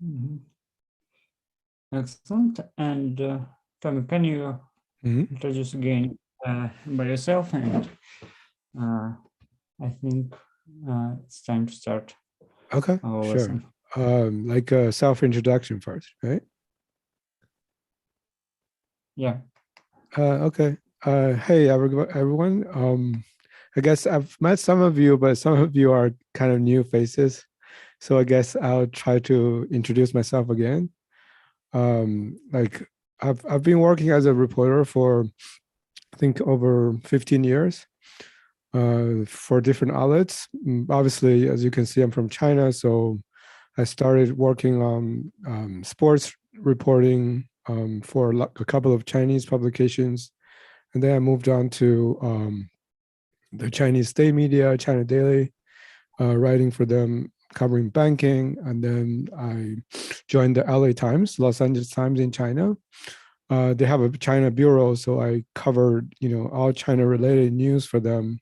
Mhm. Excellent. And Tommy, can you introduce again by yourself? And I think it's time to start Okay, our sure. lesson. Like a self-introduction first, right? Yeah. Okay. Hey, everyone. I guess I've met some of you, but some of you are kind of new faces. So I guess I'll try to introduce myself again. Like I've been working as a reporter for I think over 15 years for different outlets. Obviously, as you can see, I'm from China, so I started working on sports reporting for a couple of Chinese publications, and then I moved on to the Chinese state media, China Daily, writing for them, covering banking, and then I joined the LA Times, Los Angeles Times in China. They have a China bureau, so I covered all China related news for them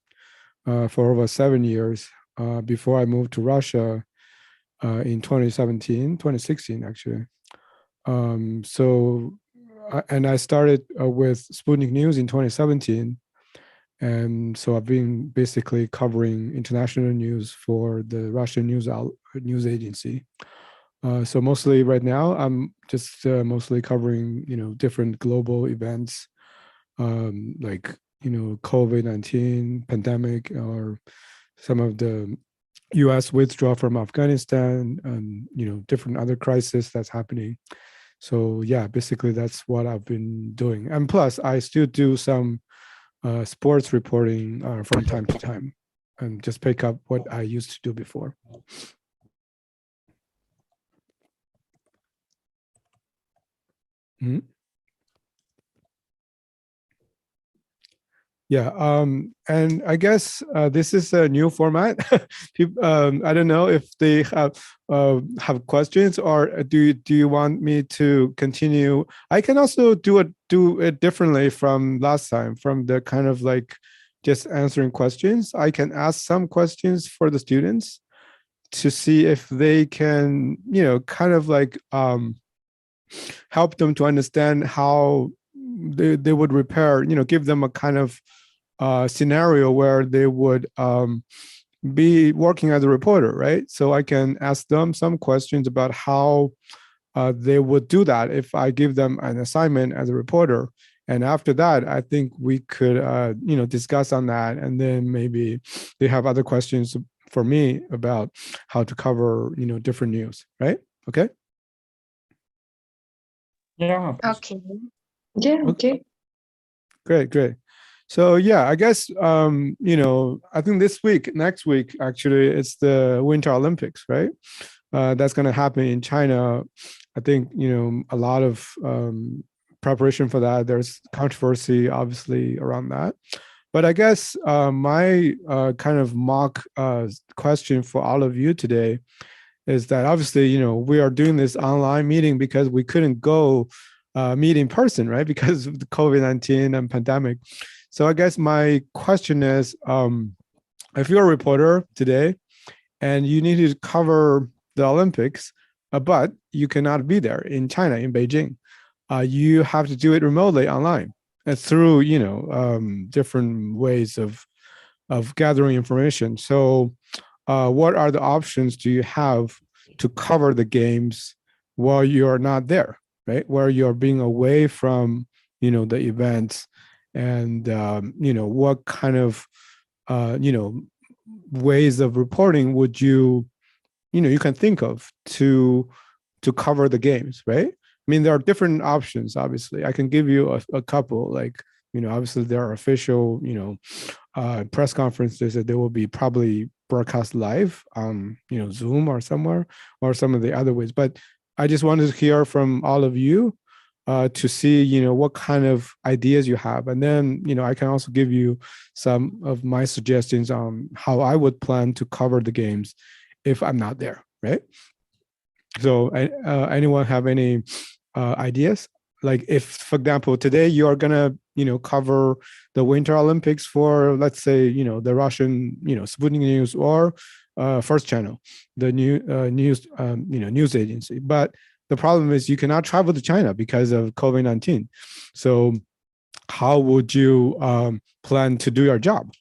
for over 7 years before I moved to Russia in 2016 actually. And I started with Sputnik News in 2017. And so I've been basically covering international news for the Russian news agency. So mostly right now, I'm just mostly covering, different global events like, COVID-19 pandemic or some of the U.S. withdrawal from Afghanistan and, different other crises that's happening. So yeah, basically that's what I've been doing. And plus, I still do some sports reporting from time to time and just pick up what I used to do before. Mm-hmm. Yeah, and I guess this is a new format. I don't know if they have questions, or do you want me to continue? I can also do it differently from last time, from the kind of like just answering questions. I can ask some questions for the students to see if they can, kind of like help them to understand how they would repair, give them a kind of scenario where they would be working as a reporter, right? So I can ask them some questions about how they would do that if I give them an assignment as a reporter. And after that, I think we could, discuss on that. And then maybe they have other questions for me about how to cover, different news, right? Okay. Yeah. Okay. Yeah. Okay. Great. So yeah, I guess I think next week actually, it's the Winter Olympics, right? That's going to happen in China. I think a lot of preparation for that. There's controversy, obviously, around that. But I guess my kind of mock question for all of you today is that obviously, we are doing this online meeting because we couldn't go meet in person, right? Because of the COVID-19 and pandemic. So I guess my question is, if you're a reporter today and you need to cover the Olympics, but you cannot be there in China, in Beijing, you have to do it remotely online and through, different ways of gathering information. So what are the options do you have to cover the games while you're not there, right? Where you're being away from, the events, and what kind of, ways of reporting would you can think of to cover the games, right? I mean, there are different options. Obviously, I can give you a couple. Like, obviously there are official, press conferences that they will be probably broadcast live on, Zoom or somewhere, or some of the other ways. But I just wanted to hear from all of you to see, what kind of ideas you have. And then, I can also give you some of my suggestions on how I would plan to cover the games if I'm not there, right? So anyone have any ideas? Like if, for example, today you are gonna, cover the Winter Olympics for, let's say, the Russian, Sputnik News, or First Channel, the news news agency. But the problem is you cannot travel to China because of COVID-19. So how would you plan to do your job?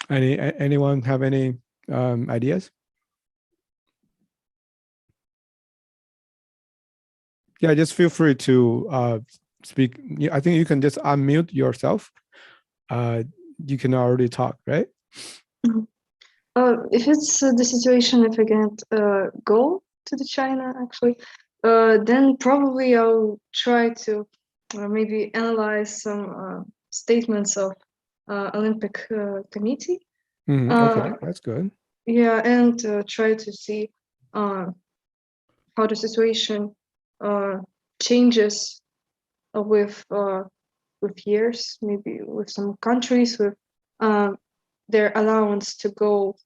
Anyone have any ideas? Yeah, just feel free to speak. I think you can just unmute yourself. You can already talk, right? If it's the situation, if I can't go to the China, actually, then probably I'll try to maybe analyze some statements of Olympic Committee. Okay, that's good. Yeah, and try to see how the situation changes with years, maybe with some countries with their allowance to go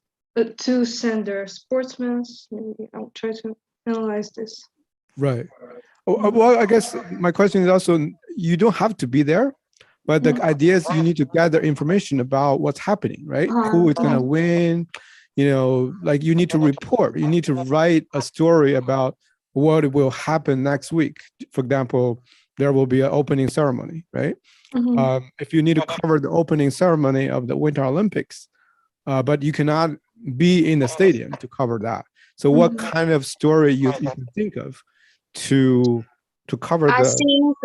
to send their sportsmen. Maybe I'll try to analyze this. Right. Well, I guess my question is also, you don't have to be there, but the idea is you need to gather information about what's happening, right? Who is going to win, like you need to report, you need to write a story about what will happen next week. For example, there will be an opening ceremony, right? If you need to cover the opening ceremony of the Winter Olympics, but you cannot be in the stadium to cover that. So what kind of story you can think of to cover I the... think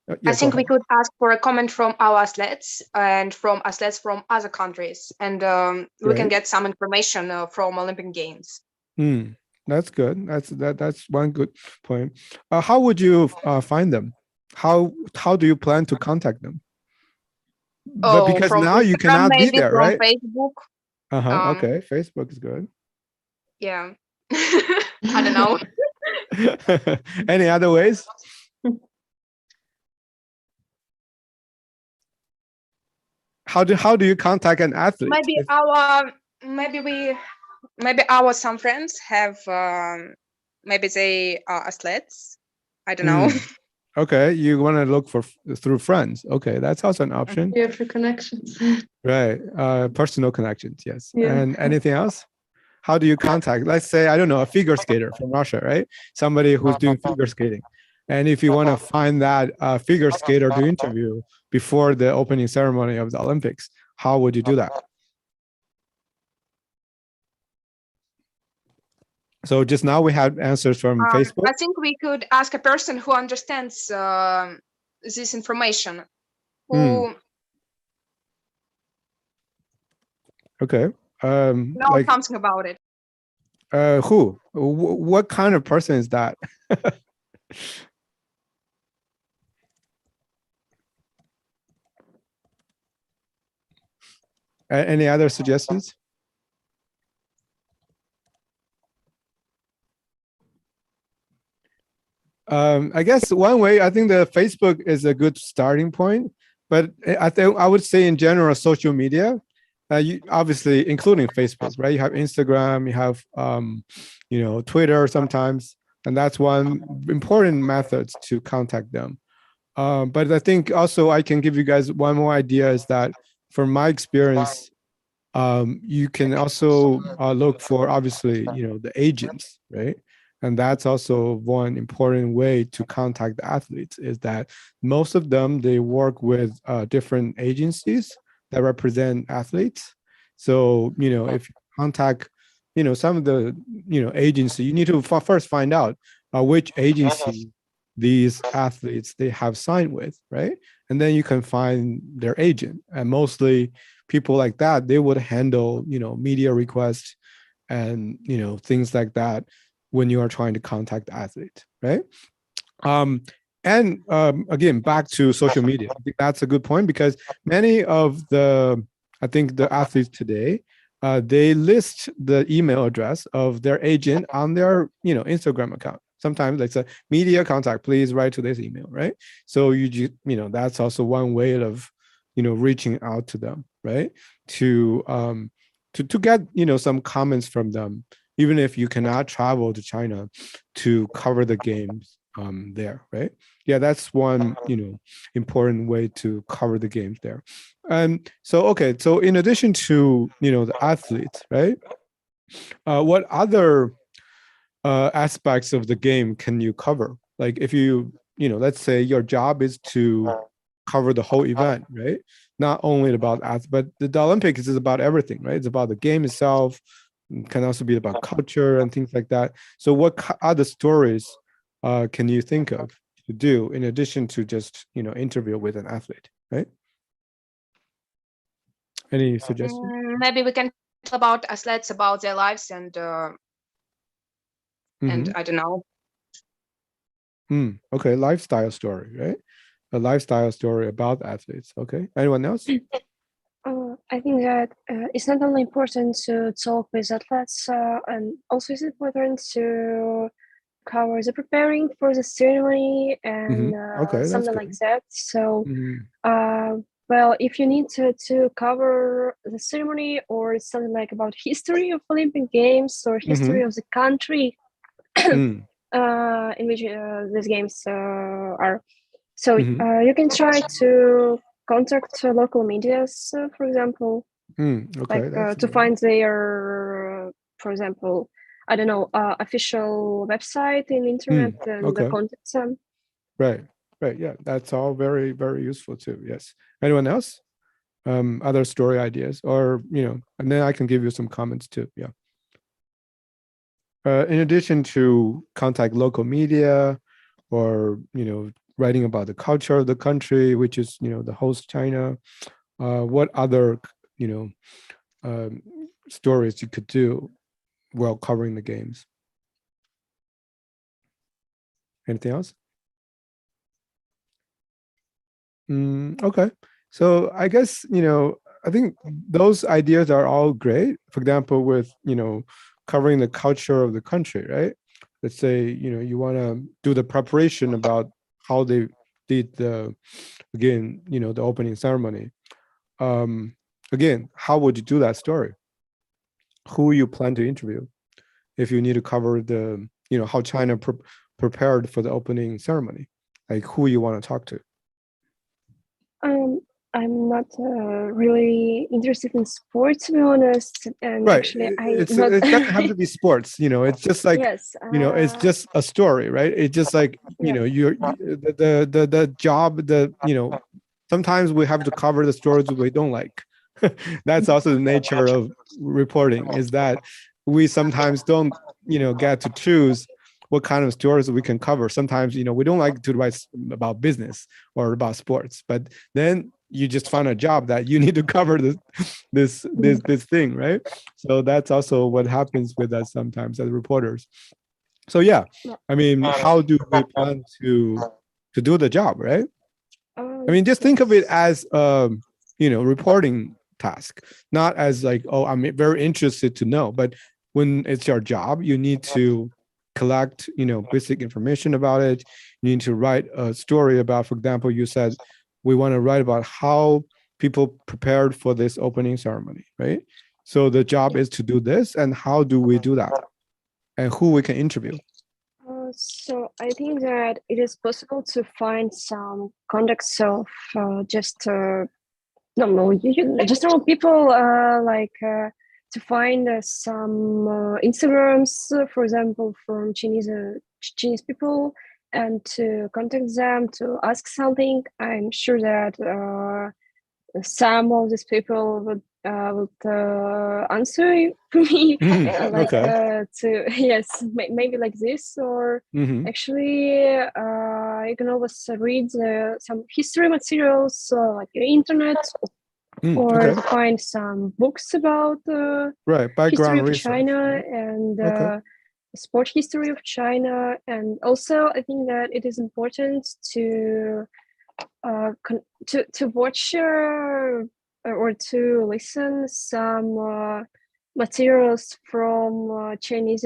Yeah, I think go we ahead. could ask for a comment from our athletes and from athletes from other countries, and we can Right. get some information from Olympic Games. That's good. That's one good point. How would you find them? How do you plan to contact them? But Oh, because from now you Instagram, cannot be maybe there, from right? Facebook. Okay, Facebook is good. Yeah. I don't know. Any other ways? How do you contact an athlete? Maybe our some friends have maybe they are athletes. I don't know. Okay, you want to look for through friends. Okay, that's also an option. Yeah, for connections. Right, personal connections. Yes. Yeah. And anything else? How do you contact? Let's say, I don't know, a figure skater from Russia, right? Somebody who's doing figure skating. And if you want to find that figure skater to interview before the opening ceremony of the Olympics, how would you do that? So just now we had answers from Facebook. I think we could ask a person who understands this information. Okay. Know like, something about it. Who? What kind of person is that? Any other suggestions? I guess one way, I think the Facebook is a good starting point, but I think I would say in general, social media, you obviously including Facebook, right? You have Instagram, you have Twitter sometimes, and that's one important method to contact them. But I think also I can give you guys one more idea is that from my experience, you can also look for obviously the agents, right? And that's also one important way to contact the athletes is that most of them, they work with different agencies that represent athletes. So, if you contact, some of the, agency, you need to first find out which agency these athletes they have signed with, right? And then you can find their agent. And mostly people like that, they would handle, media requests and, things like that when you are trying to contact the athlete, right? Again, back to social media. I think that's a good point because many of the athletes today, they list the email address of their agent on their, Instagram account. Sometimes like a media contact, please write to this email, right? So that's also one way of, reaching out to them, right? To get, some comments from them, even if you cannot travel to China to cover the games there, right? Yeah, that's one, important way to cover the games there. And so, okay, so in addition to, the athletes, right? What other aspects of the game can you cover? Like if you, let's say your job is to cover the whole event, right? Not only about athletes, but the Olympics is about everything, right? It's about the game itself, can also be about culture and things like that. So what other stories can you think of to do in addition to just, interview with an athlete, right? Any suggestions? Maybe we can talk about athletes, about their lives, and I don't know. Okay, lifestyle story, right? A lifestyle story about athletes. Okay, anyone else? I think that it's not only important to talk with athletes, and also it's important to cover the preparing for the ceremony and Okay, that's something good. like that. So, well, if you need to cover the ceremony or something like about history of Olympic Games or history of the country in which these games are, so you can try to contact local medias, for example, Okay, like to find their, for example, I don't know, official website in internet and okay. contact them. Right. Yeah, that's all very, very useful too. Yes. Anyone else? Other story ideas, or and then I can give you some comments too. Yeah. In addition to contact local media, or writing about the culture of the country, which is the host China, what other stories you could do while covering the games? Anything else? Okay, so I guess I think those ideas are all great. For example, with covering the culture of the country, right? Let's say you want to do the preparation about how they did the the opening ceremony. Again, how would you do that story? Who you plan to interview if you need to cover the how China prepared for the opening ceremony? Like who you want to talk to? I'm not really interested in sports, to be honest. And Right. actually, It doesn't have to be sports. It's just like yes, it's just a story, right? It's just like the job. Sometimes we have to cover the stories we don't like. That's also the nature of reporting. Is that we sometimes don't get to choose what kind of stories we can cover. Sometimes we don't like to write about business or about sports, but then you just find a job that you need to cover this thing, right? So that's also what happens with us sometimes as reporters. So yeah, I mean, how do we plan to do the job, right? I mean, just think of it as reporting task, not as like, oh, I'm very interested to know, but when it's your job, you need to collect basic information about it. You need to write a story about, for example, you said we want to write about how people prepared for this opening ceremony, right? So the job is to do this, and how do we do that, and who we can interview? So I think that it is possible to find some contacts of just no, just normal people, like to find some Instagrams, for example, from Chinese people, and to contact them to ask something. I'm sure that some of these people would answer for me, like to yes, maybe like this, or actually you can always read some history materials like the internet, or find some books about history of research, China and sport history of China. And also I think that it is important to watch or to listen some materials from Chinese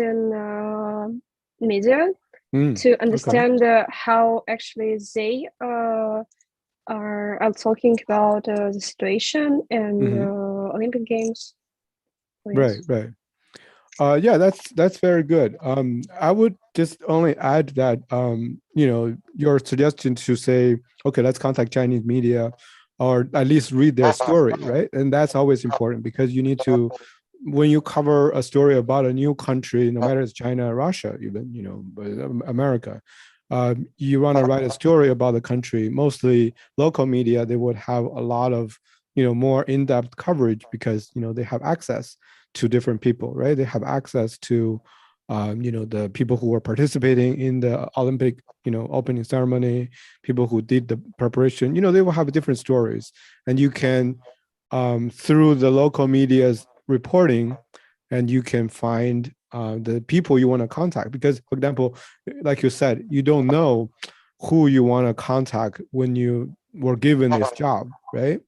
media to understand how actually they are talking about the situation and Olympic Games. Right. Yeah, that's very good. I would just only add that your suggestion to say, okay, let's contact Chinese media, or at least read their story, right? And that's always important because you need to, when you cover a story about a new country, no matter it's China or Russia, even America, you want to write a story about the country. Mostly local media, they would have a lot of more in-depth coverage because they have access to different people, right? They have access to, the people who were participating in the Olympic, opening ceremony, people who did the preparation. They will have different stories, and you can, through the local media's reporting, and you can find the people you want to contact. Because, for example, like you said, you don't know who you want to contact when you were given this job, right?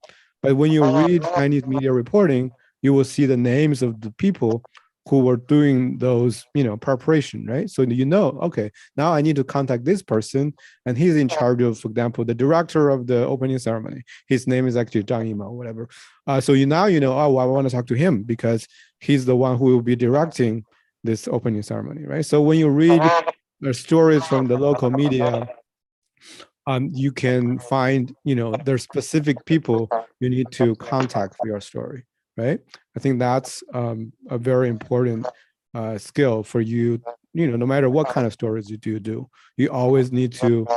But when you read Chinese media reporting, you will see the names of the people who were doing those, preparation, right? So okay, now I need to contact this person, and he's in charge of, for example, the director of the opening ceremony. His name is actually Zhang Yimou, whatever. So now oh, I want to talk to him because he's the one who will be directing this opening ceremony, right? So when you read the stories from the local media, you can find, there's specific people you need to contact for your story, right? I think that's a very important skill for you. No matter what kind of stories you do, you always need to,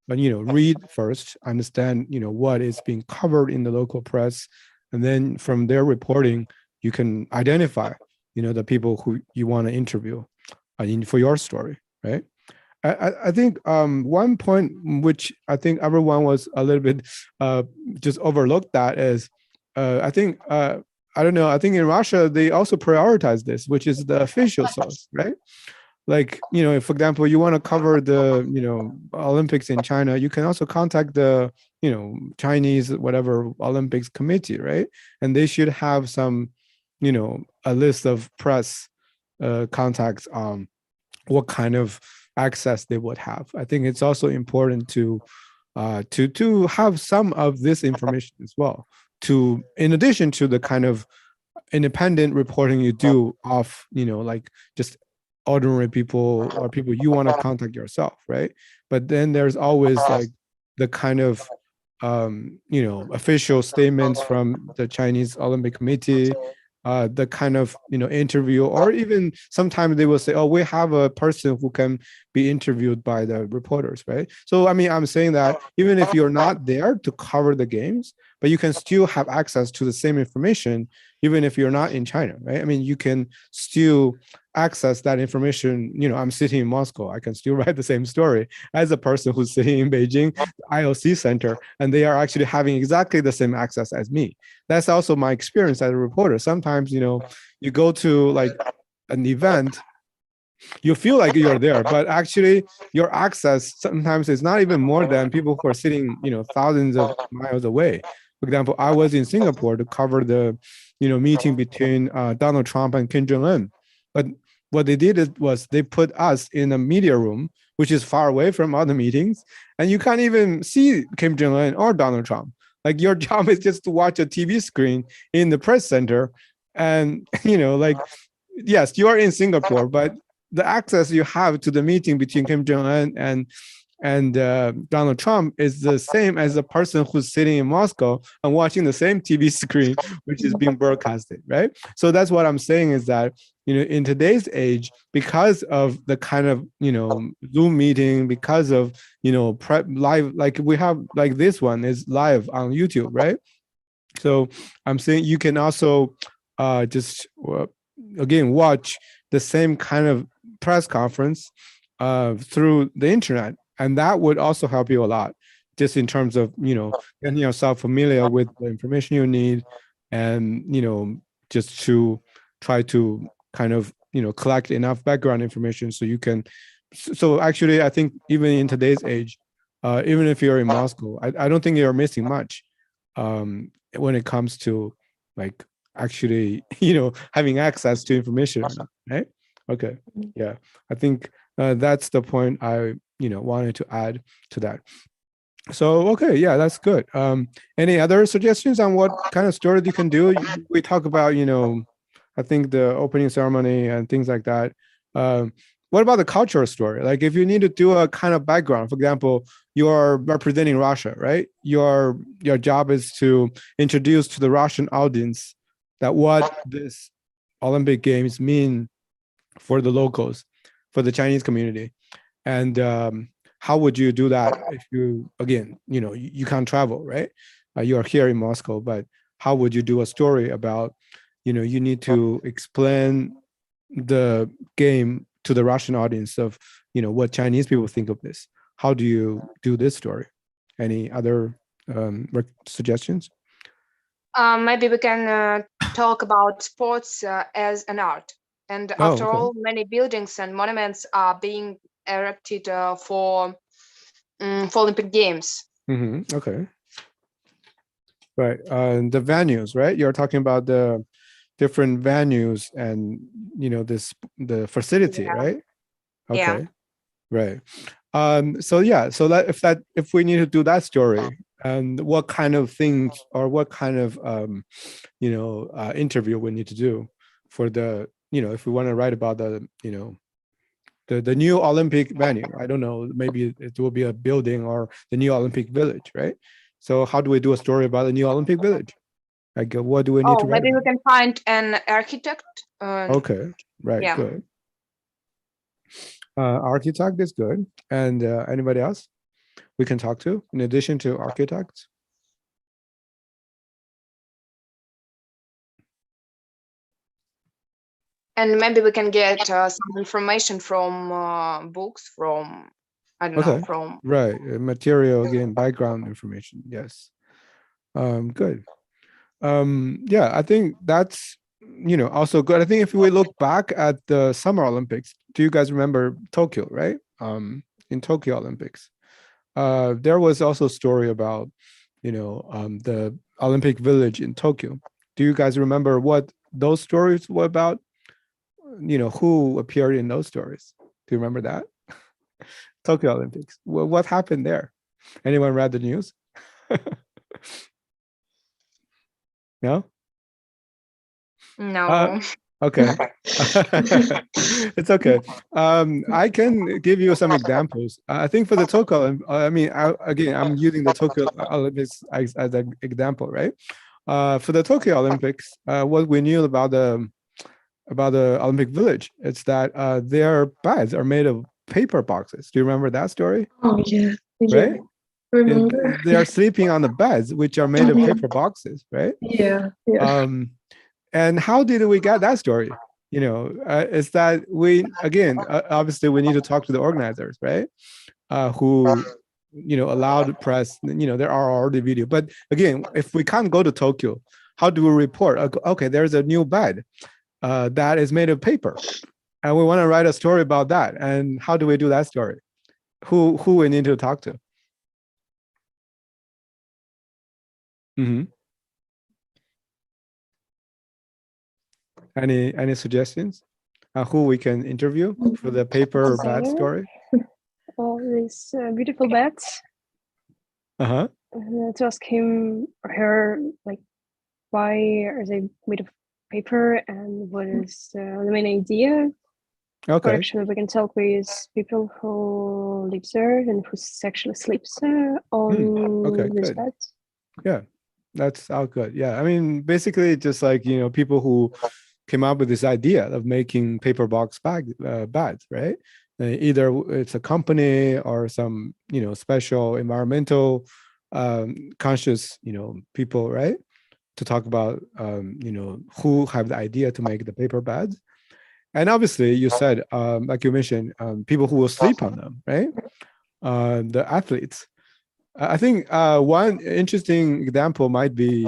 read first, understand, what is being covered in the local press, and then from their reporting, you can identify, the people who you want to interview for your story, right? I think one point which I think everyone was a little bit just overlooked that is, I think, I don't know, I think in Russia, they also prioritize this, which is the official source, right? Like, if, for example, you want to cover the, Olympics in China, you can also contact the, Chinese, whatever, Olympics committee, right? And they should have some, a list of press contacts on what kind of access they would have. I think it's also important to have some of this information as well, in addition to the kind of independent reporting you do of, like just ordinary people or people you want to contact yourself, right? But then there's always like the kind of official statements from the Chinese Olympic Committee, the kind of interview, or even sometimes they will say, oh, we have a person who can be interviewed by the reporters, right? So I mean, I'm saying that even if you're not there to cover the games, but you can still have access to the same information even if you're not in China, right? I mean, you can still access that information. I'm sitting in Moscow, I can still write the same story as a person who's sitting in Beijing IOC Center, and they are actually having exactly the same access as me. That's also my experience as a reporter. Sometimes, you go to like an event, you feel like you're there, but actually your access sometimes is not even more than people who are sitting, thousands of miles away. For example, I was in Singapore to cover the, meeting between Donald Trump and Kim Jong-un. But what they did was they put us in a media room, which is far away from other meetings, and you can't even see Kim Jong-un or Donald Trump. Like your job is just to watch a TV screen in the press center, and like, yes, you are in Singapore, but the access you have to the meeting between Kim Jong-un and Donald Trump is the same as the person who's sitting in Moscow and watching the same TV screen, which is being broadcasted, right? So that's what I'm saying is that, in today's age, because of the kind of, Zoom meeting, because of, live, like we have, like this one is live on YouTube, right? So I'm saying you can also just, again, watch the same kind of press conference through the internet. And that would also help you a lot, just in terms of, getting yourself familiar with the information you need, and, just to try to kind of, collect enough background information so you can. So actually, I think even in today's age, even if you're in Moscow, I don't think you're missing much when it comes to like actually, having access to information, right? Okay. Yeah. I think that's the point I, wanted to add to that. So, okay. Yeah, that's good. Any other suggestions on what kind of stories you can do? We talk about, I think the opening ceremony and things like that. What about the cultural story? Like if you need to do a kind of background, for example, you're representing Russia, right? Your job is to introduce to the Russian audience that what this Olympic Games mean for the locals, for the Chinese community. And how would you do that if you, again, you can't travel, right? You are here in Moscow, but how would you do a story about, you need to explain the game to the Russian audience of, what Chinese people think of this? How do you do this story? Any other suggestions? Maybe we can talk about sports as an art. And after all, many buildings and monuments are being erected for Olympic Games. Okay. Right. The venues, right? You're talking about the different venues and, the facility, right? Okay. Yeah. Right. So if we need to do that story, and what kind of things or what kind of interview we need to do for the, if we want to write about the, the new Olympic venue. I don't know, maybe it will be a building or the new Olympic village, right? So how do we do a story about the new Olympic village? Like what do we need to write maybe about? we can find an architect. Okay, right, Yeah. good. Architect is good. And anybody else we can talk to in addition to architects? And maybe we can get some information from books, from, I don't know, from... Right, material, again, background information, yes. Good. Yeah, I think that's, also good. I think if we look back at the Summer Olympics, do you guys remember Tokyo, right? In Tokyo Olympics, there was also a story about, the Olympic Village in Tokyo. Do you guys remember what those stories were about? Who appeared in those stories? Do you remember that? Tokyo Olympics. Well, what happened there? Anyone read the news? No? No. Okay. It's okay. I can give you some examples. I think for the Tokyo, I'm using the Tokyo Olympics as an example, right? For the Tokyo Olympics, what we knew about the Olympic Village, it's that their beds are made of paper boxes. Do you remember that story? Oh yeah, Right? remember. They are sleeping on the beds, which are made of paper boxes, right? Yeah. And how did we get that story? Is that we, again, obviously we need to talk to the organizers, right? Who, allowed the press, there are already video. But again, if we can't go to Tokyo, how do we report? Okay, there's a new bed that is made of paper. And we want to write a story about that. And how do we do that story? Who we need to talk to? Any suggestions? Who we can interview for the paper bed story? All these beautiful beds. To ask him or her, like, why are they made of paper and what is the main idea? Okay. Or actually, we can talk with people who live there and who actually sleeps on this bed. Yeah, that's all good. Yeah, I mean, basically, just like people who came up with this idea of making paper box bags, right? Either it's a company or some special environmental conscious people, right? To talk about who have the idea to make the paper bags. And obviously, you said, like you mentioned, people who will sleep on them, right? The athletes. I think one interesting example might be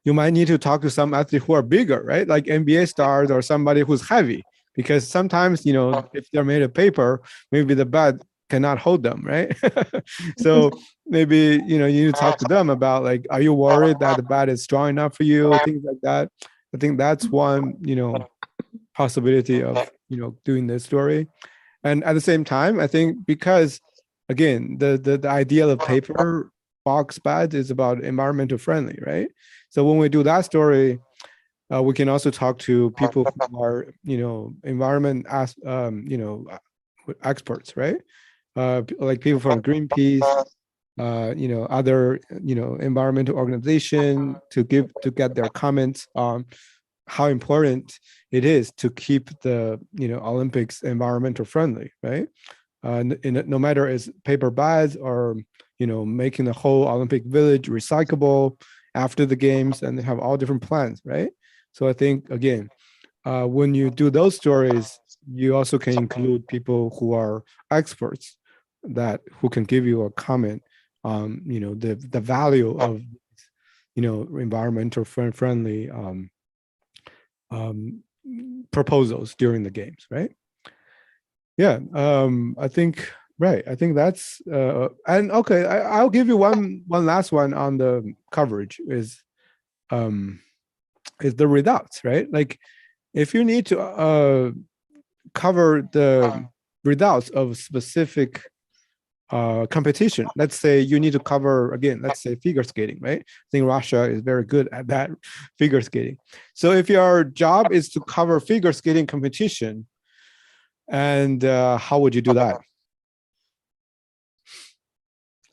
you might need to talk to some athletes who are bigger, right? Like NBA stars or somebody who's heavy, because sometimes, if they're made of paper, maybe the bed cannot hold them, right? So maybe, you need to talk to them about, like, are you worried that the bed is strong enough for you? Things like that. I think that's one, possibility of doing this story. And at the same time, I think because again the idea of paper box bed is about environmental friendly, right? So when we do that story, We can also talk to people who are, environment experts, right? Like people from Greenpeace, other, environmental organization to get their comments on how important it is to keep the, Olympics environmental friendly, right? No matter it's paper bags or, making the whole Olympic village recyclable after the games, and they have all different plans, right? So I think, again, when you do those stories, you also can include people who are experts who can give you a comment on, the value of, environmental friendly proposals during the games, right? Yeah, I think right. I think that's and okay. I'll give you one last one on the coverage is the results, right? Like if you need to cover the results of specific competition, let's say you need to cover, again, let's say figure skating, right? I think Russia is very good at that, figure skating. So if your job is to cover figure skating competition, and how would you do that?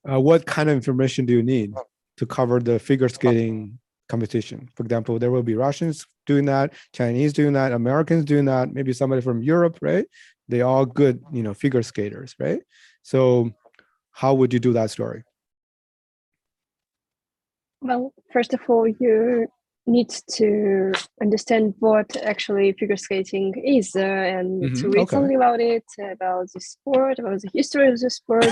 What kind of information do you need to cover the figure skating competition? For example, there will be Russians doing that, Chinese doing that, Americans doing that, maybe somebody from Europe, right? They all good, figure skaters, right? So how would you do that story? Well, first of all, you need to understand what actually figure skating is and to read something about it, about the sport, about the history of the sport.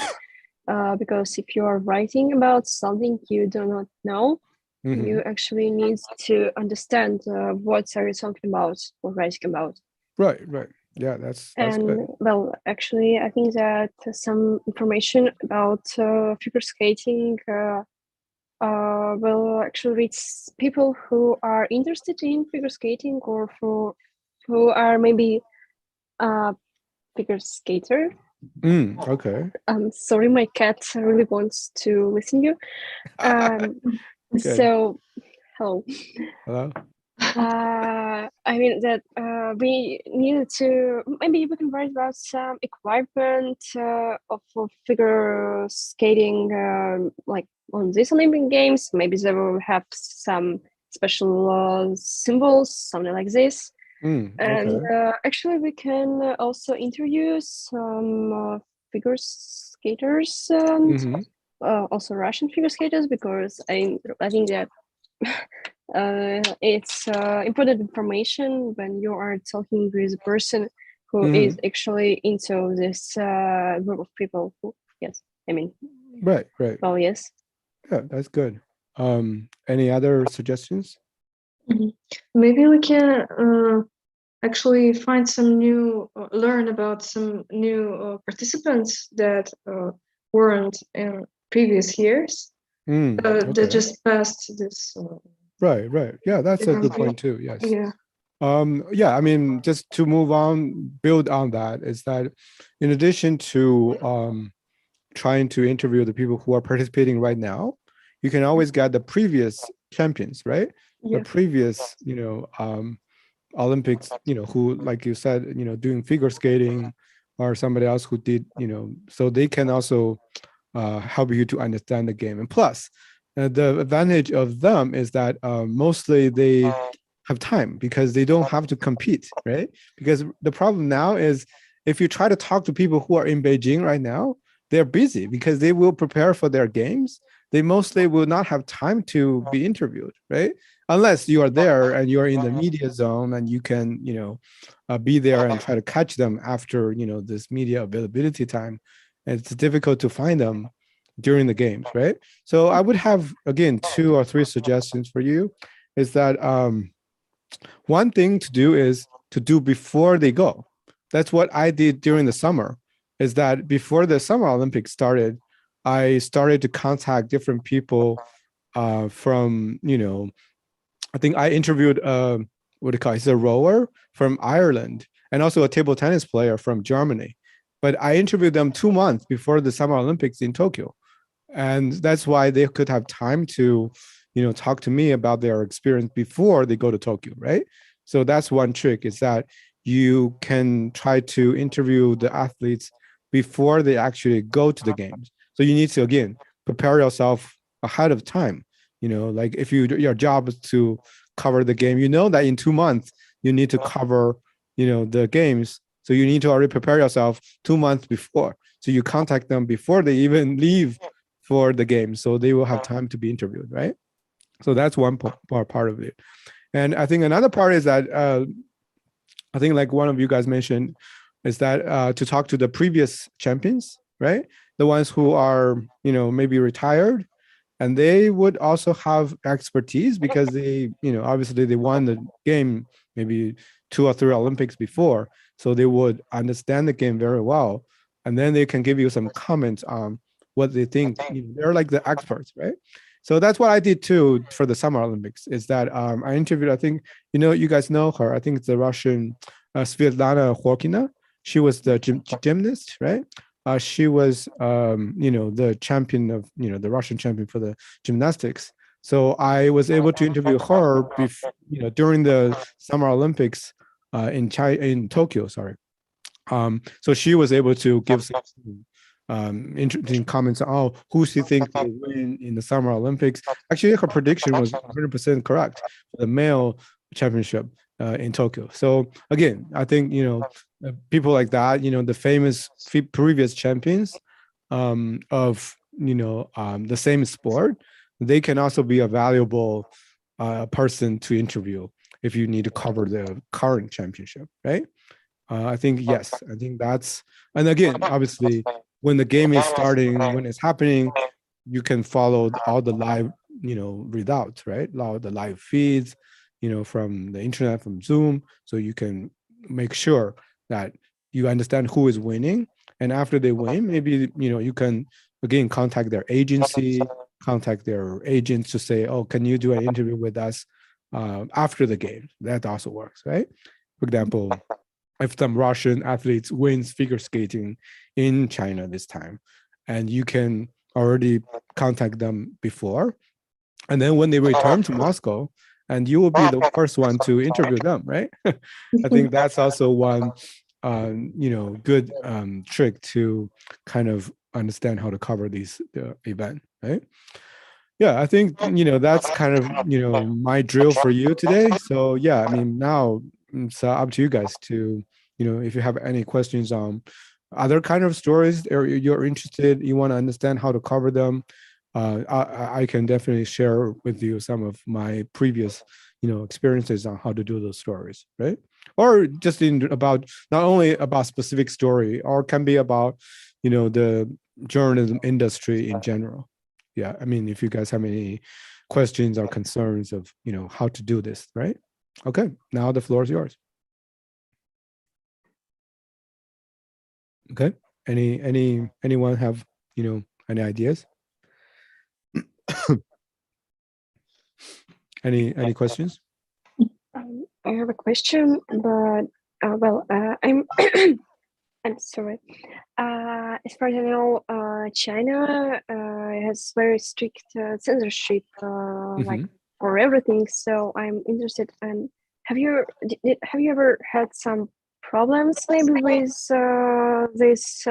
Because if you are writing about something you do not know, you actually need to understand what are you talking about or writing about. Right. Yeah, that's good. Well, actually, I think that some information about figure skating will actually reach people who are interested in figure skating or who are maybe figure skater. Okay. Sorry, my cat really wants to listen to you. So, hello. Hello. I mean that we needed to, maybe we can write about some equipment of figure skating, like on these Olympic Games. Maybe they will have some special symbols, something like this. And actually, we can also interview some figure skaters, and also Russian figure skaters, because I think that it's important information when you are talking with a person who is actually into this group of people. Right. Well, yes. Yeah, that's good. Any other suggestions? Maybe we can actually find some new, learn about some new participants that weren't in previous years. That just passed this. Right. Yeah, that's a good point too. Yes. Yeah. Yeah, I mean, just to move on, build on that, is that in addition to trying to interview the people who are participating right now, you can always get the previous champions, right? Yeah. The previous, Olympics, who, like you said, doing figure skating, or somebody else who did, so they can also help you to understand the game. And plus, the advantage of them is that mostly they have time because they don't have to compete, right? Because the problem now is if you try to talk to people who are in Beijing right now, they're busy because they will prepare for their games. They mostly will not have time to be interviewed, right? Unless you are there and you're in the media zone and you can, be there and try to catch them after, this media availability time. And it's difficult to find them during the games, right? So I would have, again, 2 or 3 suggestions for you. Is that one thing to do is to do before they go. That's what I did during the summer, is that before the Summer Olympics started, I started to contact different people from, I think I interviewed, what do you call it? He's a rower from Ireland and also a table tennis player from Germany. But I interviewed them 2 months before the Summer Olympics in Tokyo. And that's why they could have time to, talk to me about their experience before they go to Tokyo, right? So that's one trick, is that you can try to interview the athletes before they actually go to the games. So you need to, again, prepare yourself ahead of time. Like if your job is to cover the game, that in 2 months you need to cover, the games. So you need to already prepare yourself 2 months before. So you contact them before they even leave for the game, so they will have time to be interviewed, right? So that's one part of it. And I think another part is that I think, like one of you guys mentioned, is that to talk to the previous champions, right? The ones who are, maybe retired, and they would also have expertise because they, obviously they won the game maybe 2 or 3 Olympics before. So they would understand the game very well. And then they can give you some comments on what they think. They're like the experts, right? So that's what I did too for the Summer Olympics, is that I interviewed, I think, you guys know her. I think it's the Russian Svetlana Khorkina. She was the gymnast, right? She was, the champion of, the Russian champion for the gymnastics. So I was able to interview her, during the Summer Olympics in Tokyo. Sorry. So she was able to give some interesting comments on who she thinks will win in the Summer Olympics. Actually, her prediction was 100% correct for the male championship in Tokyo. So again, I think, people like that, the famous previous champions of, the same sport, they can also be a valuable person to interview if you need to cover the current championship, right? I think, yes, I think that's, and again, obviously, when the game is starting, when it's happening, you can follow all the live, readouts, right? All the live feeds, from the internet, from Zoom. So you can make sure that you understand who is winning. And after they win, maybe, you can, again, contact their agency, contact their agents to say, oh, can you do an interview with us after the game? That also works, right? For example, if some Russian athletes wins figure skating in China this time, and you can already contact them before, and then when they return to Moscow, and you will be the first one to interview them, right? I think that's also one, good trick to kind of understand how to cover these event, right? Yeah, I think, that's kind of, my drill for you today. So yeah, I mean, now it's up to you guys to, if you have any questions on other kind of stories or you're interested, you want to understand how to cover them, I can definitely share with you some of my previous, experiences on how to do those stories, right? Or just about not only about specific story, or can be about, the journalism industry in general. Yeah, I mean, if you guys have any questions or concerns of, how to do this, right? Okay, now the floor is yours. Okay, anyone have, any ideas? Any questions? I have a question, but I'm I'm sorry. As far as I know, China has very strict censorship, like for everything. So I'm interested in, have you ever had some problems maybe with this,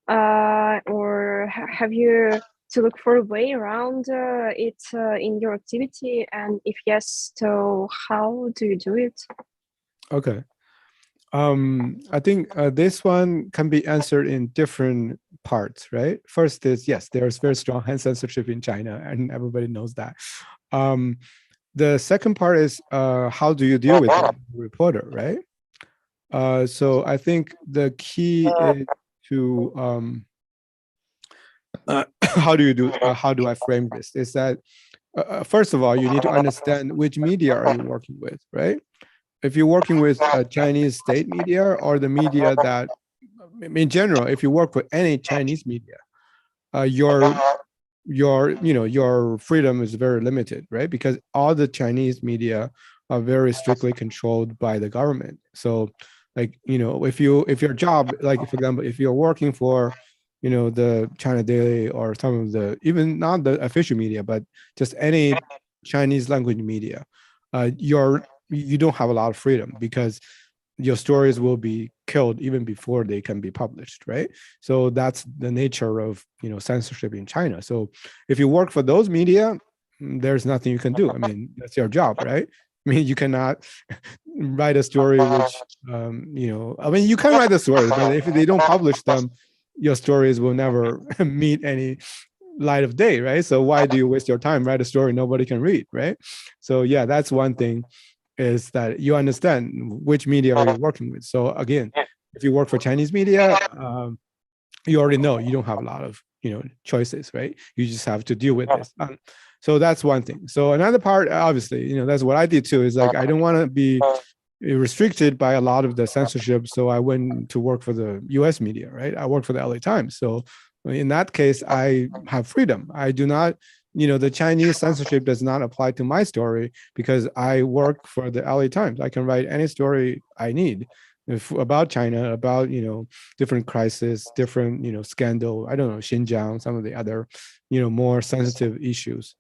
or have you to look for a way around it in your activity? And if yes, so how do you do it? Okay. I think this one can be answered in different parts, right? First is, yes, there's very strong hand censorship in China, and everybody knows that. The second part is, how do you deal with it as a reporter, right? So I think the key is to, how do I frame this? Is that, first of all, you need to understand which media are you working with, right? If you're working with a Chinese state media, or the media that, in general, if you work with any Chinese media, your freedom is very limited, right? Because all the Chinese media are very strictly controlled by the government. So, like, if your job, like, for example, if you're working for, the China Daily or some of the, even not the official media, but just any Chinese language media, you don't have a lot of freedom because your stories will be killed even before they can be published, right? So that's the nature of censorship in China. So if you work for those media, there's nothing you can do. I mean, that's your job, right? I mean, you cannot write a story which I mean, you can write the stories, but if they don't publish them, your stories will never meet any light of day, right? So why do you waste your time write a story nobody can read, right? So yeah, that's one thing, is that you understand which media are you working with. So again, if you work for Chinese media, you already know you don't have a lot of choices, right? You just have to deal with this. So that's one thing. So another part, obviously, that's what I did too, is like I don't want to be restricted by a lot of the censorship. So I went to work for the US media, right? I work for the LA Times. So in that case, I have freedom. I do not, the Chinese censorship does not apply to my story because I work for the LA Times. I can write any story I need about China, about, different crisis, different, scandal, I don't know, Xinjiang, some of the other, more sensitive issues.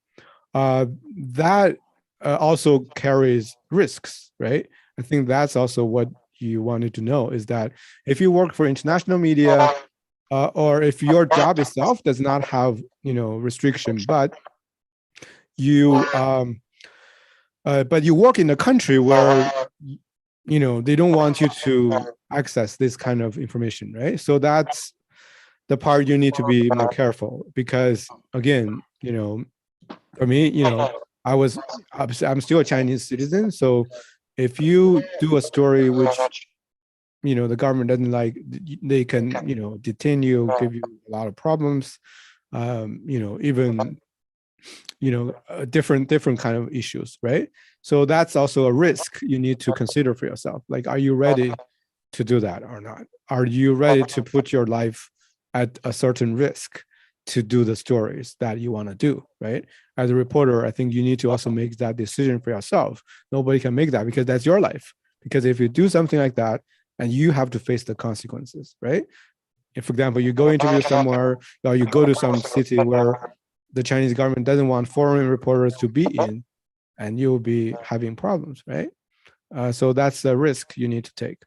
That also carries risks, right? I think that's also what you wanted to know, is that if you work for international media, or if your job itself does not have restriction, but you work in a country where they don't want you to access this kind of information, right? So that's the part you need to be more careful, because again, for me, I'm still a Chinese citizen. So if you do a story which the government doesn't like, they can detain you, give you a lot of problems, even different kind of issues, right? So that's also a risk you need to consider for yourself. Like, are you ready to do that or not? Are you ready to put your life at a certain risk to do the stories that you want to do, right? As a reporter, I think you need to also make that decision for yourself. Nobody can make that, because that's your life. Because if you do something like that, and you have to face the consequences, right? If, for example, you go interview somewhere, or you go to some city where the Chinese government doesn't want foreign reporters to be in, and you'll be having problems, right? So that's the risk you need to take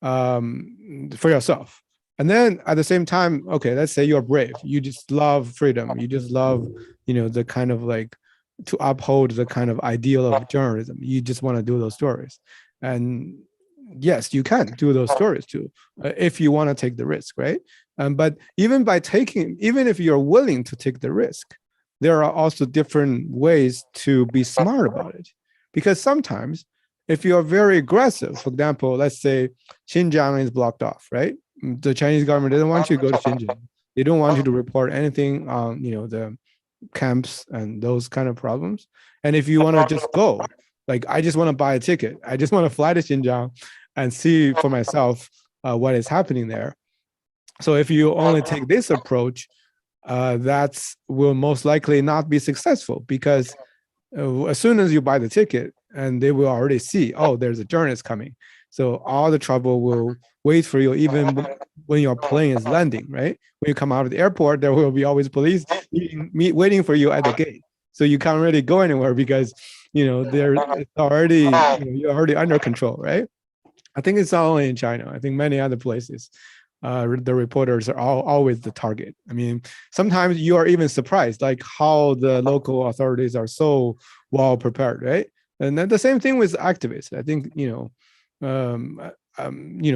for yourself. And then at the same time, okay, let's say you're brave. You just love freedom. You just love, the kind of like to uphold the kind of ideal of journalism. You just want to do those stories. And yes, you can do those stories too, if you want to take the risk, right? But even if you're willing to take the risk, there are also different ways to be smart about it. Because sometimes if you're very aggressive, for example, let's say Xinjiang is blocked off, right? The Chinese government doesn't want you to go to Xinjiang. They don't want you to report anything on, the camps and those kind of problems. And if you want to just go, like, I just want to buy a ticket, I just want to fly to Xinjiang and see for myself what is happening there. So if you only take this approach, that will most likely not be successful, because as soon as you buy the ticket, and they will already see, oh, there's a journalist coming. So all the trouble will wait for you, even when your plane is landing, right? When you come out of the airport, there will be always police waiting for you at the gate. So you can't really go anywhere, because it's already you're already under control, right? I think it's not only in China. I think many other places, the reporters are always the target. I mean, sometimes you are even surprised, like how the local authorities are so well prepared, right? And then the same thing with activists. I think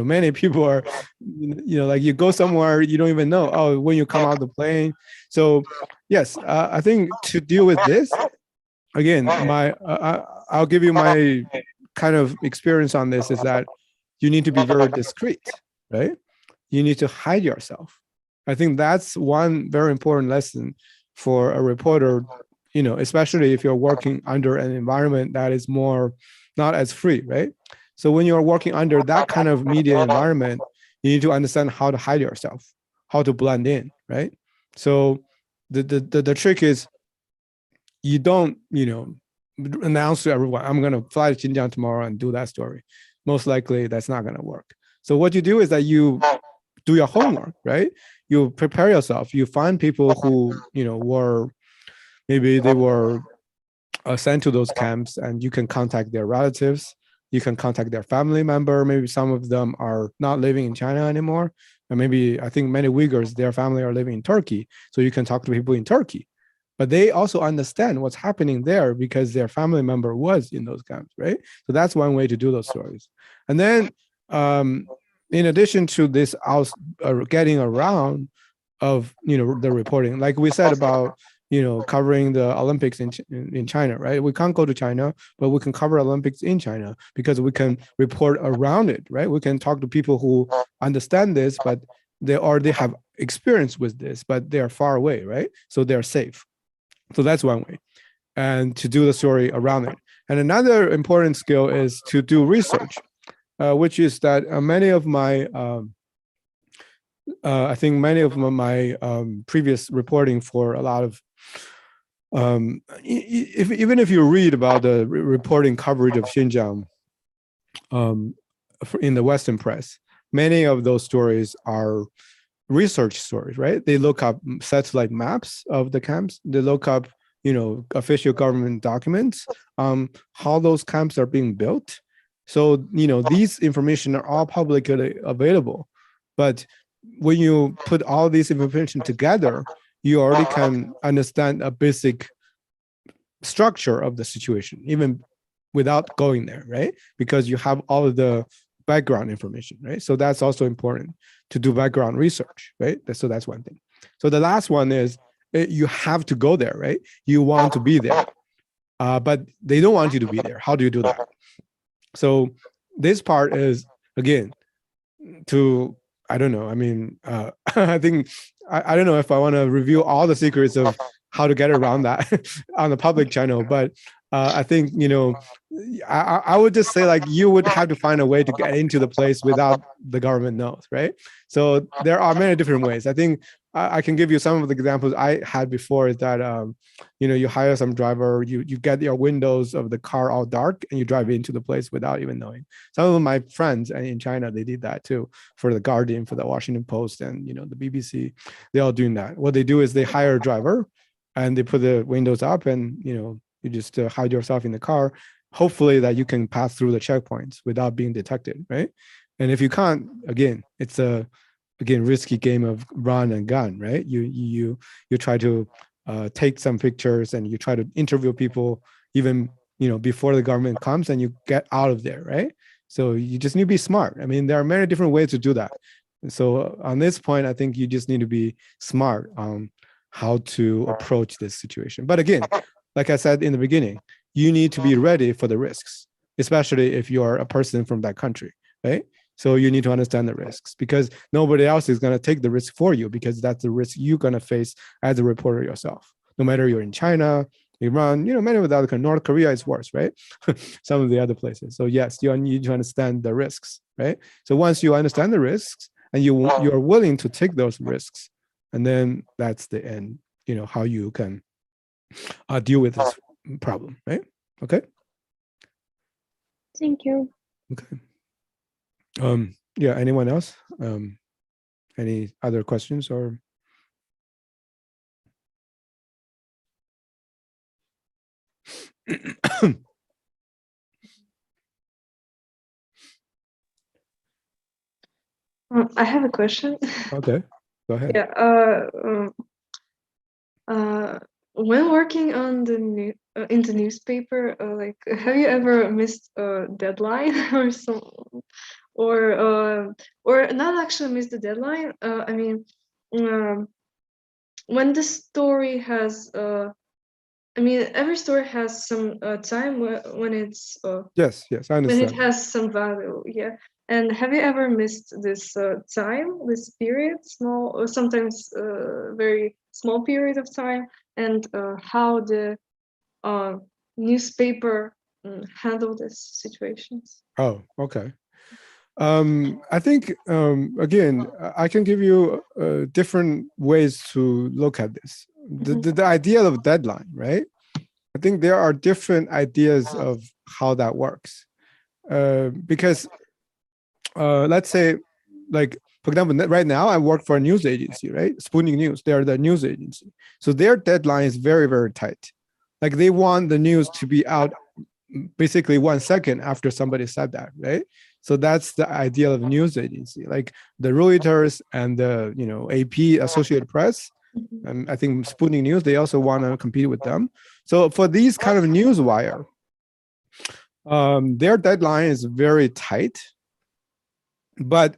many people are, like, you go somewhere, you don't even know, oh, when you come out of the plane. So yes, I think to deal with this, again, I'll give you my kind of experience on this, is that you need to be very discreet, right? You need to hide yourself. I think that's one very important lesson for a reporter, especially if you're working under an environment that is more not as free, right? So when you're working under that kind of media environment, you need to understand how to hide yourself, how to blend in, right? So the trick is, you don't, announce to everyone, I'm going to fly to Xinjiang tomorrow and do that story. Most likely that's not going to work. So what you do is that you do your homework, right? You prepare yourself. You find people who, were, maybe they were sent to those camps, and you can contact their relatives. You can contact their family member. Maybe some of them are not living in China anymore. And maybe, I think many Uyghurs, their family are living in Turkey. So you can talk to people in Turkey. But they also understand what's happening there because their family member was in those camps, right? So that's one way to do those stories. And then, in addition to this, getting around of the reporting, like we said about covering the Olympics in China, right? We can't go to China, but we can cover Olympics in China because we can report around it, right? We can talk to people who understand this, but they already have experience with this, but they are far away, right? So they're safe. So that's one way, and to do the story around it. And another important skill is to do research, which is that many of my, I think many of my previous reporting for a lot of, even if you read about the reporting coverage of Xinjiang in the Western press, many of those stories are research stories, right? They look up satellite maps of the camps. They look up, official government documents, how those camps are being built. So, these information are all publicly available. But when you put all these information together, you already can understand a basic structure of the situation, even without going there, right? Because you have all of the background information, right? So that's also important to do background research, right? So that's one thing. So the last one is you have to go there, right? You want to be there, but they don't want you to be there. How do you do that? So this part is, again, I don't know. I mean, I think, I don't know if I want to review all the secrets of how to get around that on the public channel, but I think, I would just say, like, you would have to find a way to get into the place without the government knows, right? So there are many different ways. I think I can give you some of the examples I had before, is that, you hire some driver, you get your windows of the car all dark, and you drive into the place without even knowing. Some of my friends in China, they did that too, for the Guardian, for the Washington Post, and, the BBC. They're all doing that. What they do is they hire a driver, and they put the windows up, and, you just hide yourself in the car, hopefully that you can pass through the checkpoints without being detected, right? And if you can't, again, it's a risky game of run and gun, right? You try to take some pictures, and you try to interview people even before the government comes, and you get out of there, right? So you just need to be smart. I mean, there are many different ways to do that. So on this point, I think you just need to be smart on how to approach this situation. But again, like I said in the beginning, you need to be ready for the risks, especially if you are a person from that country, right? So you need to understand the risks, because nobody else is going to take the risk for you, because that's the risk you're going to face as a reporter yourself. No matter you're in China, Iran, many of the other countries, North Korea is worse, right? Some of the other places. So yes, you need to understand the risks, right? So once you understand the risks, and you are willing to take those risks, and then that's the end, how you can deal with this problem, right? Okay. Thank you. Okay. Yeah, anyone else? Any other questions or? I have a question. Okay, go ahead. Yeah. When working on the in the newspaper, like, have you ever missed a deadline or or not actually missed the deadline? I mean, when the story has I mean, every story has some time when it's yes, I understand. When it has some value, yeah. And have you ever missed this time, this period, small or sometimes very small period of time, and how the newspaper handle these situations? Oh, okay. I think, again, I can give you different ways to look at this. The idea of deadline, right? I think there are different ideas of how that works. Because let's say, like, for example, right now I work for a news agency, right? Sputnik News, they're the news agency. So their deadline is very, very tight. Like they want the news to be out basically 1 second after somebody said that, right? So that's the idea of a news agency. Like the Reuters and the AP, Associated Press, and I think Sputnik News, they also want to compete with them. So for these kind of news wire, their deadline is very tight. But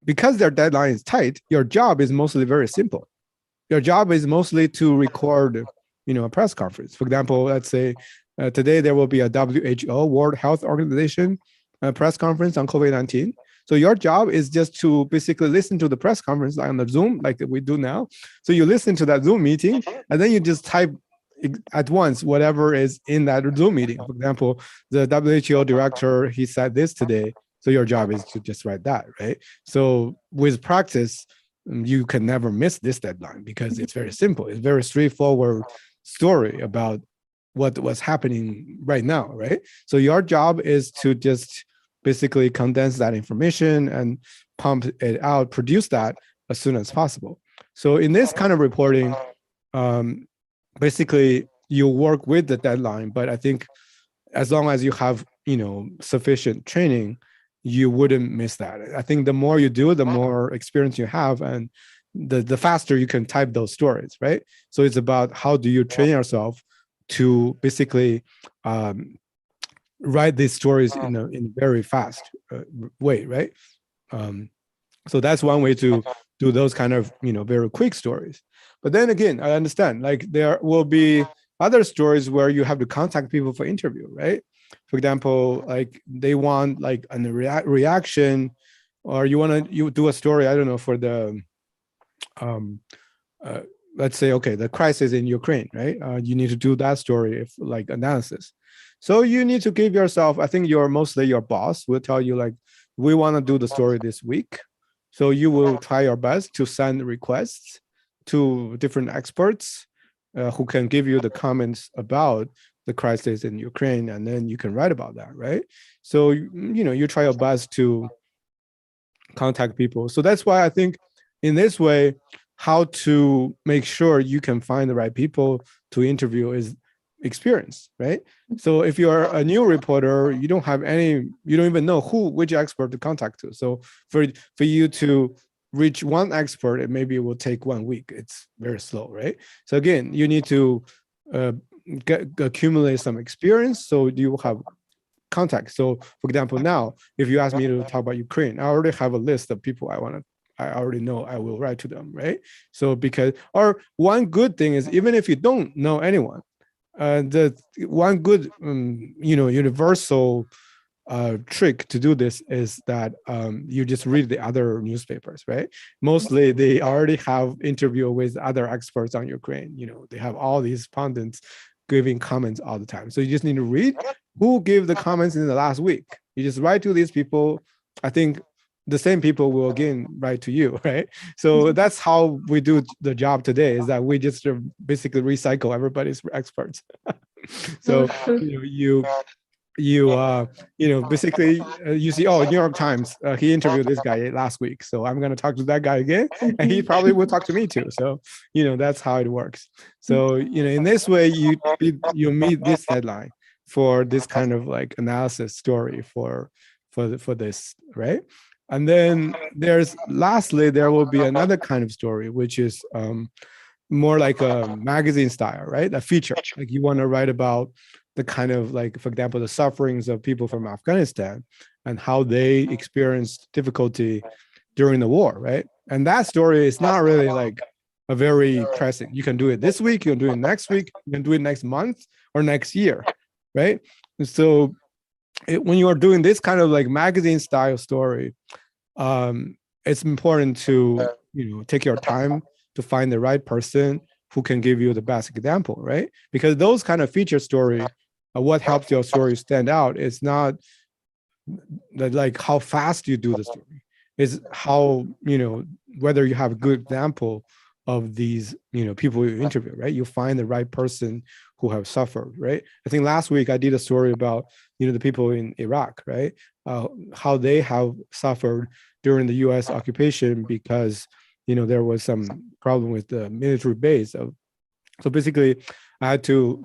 because their deadline is tight, your job is mostly very simple. Your job is mostly to record, a press conference. For example, let's say today there will be a WHO, World Health Organization, press conference on COVID-19. So your job is just to basically listen to the press conference on the Zoom, like we do now. So you listen to that Zoom meeting, and then you just type at once whatever is in that Zoom meeting. For example, the WHO director, he said this today. So your job is to just write that, right? So with practice, you can never miss this deadline because it's very simple. It's very straightforward story about what was happening right now, right? So your job is to just basically condense that information and pump it out, produce that as soon as possible. So in this kind of reporting, basically you work with the deadline, but I think as long as you have, sufficient training, you wouldn't miss that. I think the more you do, the more experience you have, and the faster you can type those stories, right? So it's about how do you train yourself to basically write these stories in a very fast way, right? So that's one way to do those kind of very quick stories. But then again, I understand like there will be other stories where you have to contact people for interview, right? For example, like they want like a reaction, or you do a story, I don't know, for the let's say, okay, the crisis in Ukraine, right? You need to do that story if like analysis. So you need to give yourself, I think mostly your boss will tell you like, we want to do the story this week. So you will try your best to send requests to different experts who can give you the comments about the crisis in Ukraine, and then you can write about that, right? So, you try your best to contact people. So that's why I think in this way, how to make sure you can find the right people to interview is experience, right? So if you're a new reporter, you don't even know which expert to contact to. So for you to reach one expert, it will take 1 week. It's very slow, right? So again, you need to accumulate some experience so you have contact. So for example, now, if you ask me to talk about Ukraine, I already have a list of people I already know I will write to them, right? So or one good thing is, even if you don't know anyone, the one good, universal trick to do this is that you just read the other newspapers, right? Mostly they already have interview with other experts on Ukraine. They have all these pundits giving comments all the time. So you just need to read who gave the comments in the last week. You just write to these people. I think the same people will again write to you, right? So that's how we do the job today, is that we just basically recycle everybody's experts. So basically you see, New York Times, he interviewed this guy last week, so I'm going to talk to that guy again, and he probably will talk to me too. So that's how it works. So in this way you meet this deadline for this kind of like analysis story for this, right? And then lastly there will be another kind of story, which is more like a magazine style, right? A feature, like you want to write about the kind of, like, for example, the sufferings of people from Afghanistan and how they experienced difficulty during the war, right? And that story is not really like a very pressing. You can do it this week, you can do it next week, you can do it next month or next year, right? And so when you are doing this kind of like magazine style story, it's important to take your time to find the right person who can give you the best example, right? Because those kind of feature story, what helps your story stand out is not like how fast you do the story, is how, whether you have a good example of these, people you interview, right? You find the right person who have suffered, right? I think last week I did a story about, the people in Iraq, right? how they have suffered during the U.S. occupation because there was some problem with the military base. So basically, I had to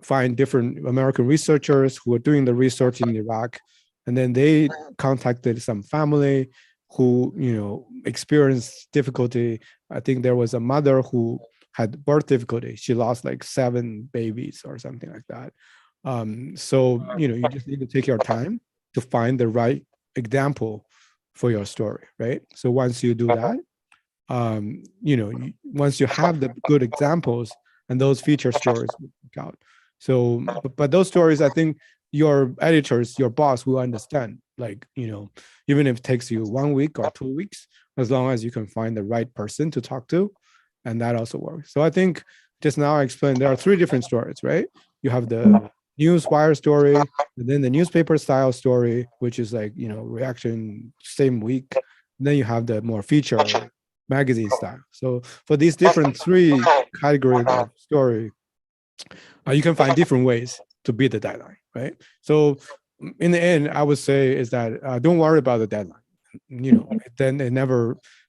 find different American researchers who were doing the research in Iraq, and then they contacted some family who experienced difficulty. I think there was a mother who had birth difficulty. She lost like 7 babies or something like that. So you just need to take your time to find the right example for your story, right? So once you do that, once you have the good examples, and those feature stories will work out. So, but those stories, I think your editors, your boss will understand, like, even if it takes you 1 week or 2 weeks, as long as you can find the right person to talk to, and that also works. So I think just now I explained there are 3 different stories, right? You have the news wire story, and then the newspaper style story, which is like, reaction same week. And then you have the more feature magazine style. So for these different 3 categories of story, you can find different ways to beat the deadline, right? So in the end, I would say is that don't worry about the deadline. Then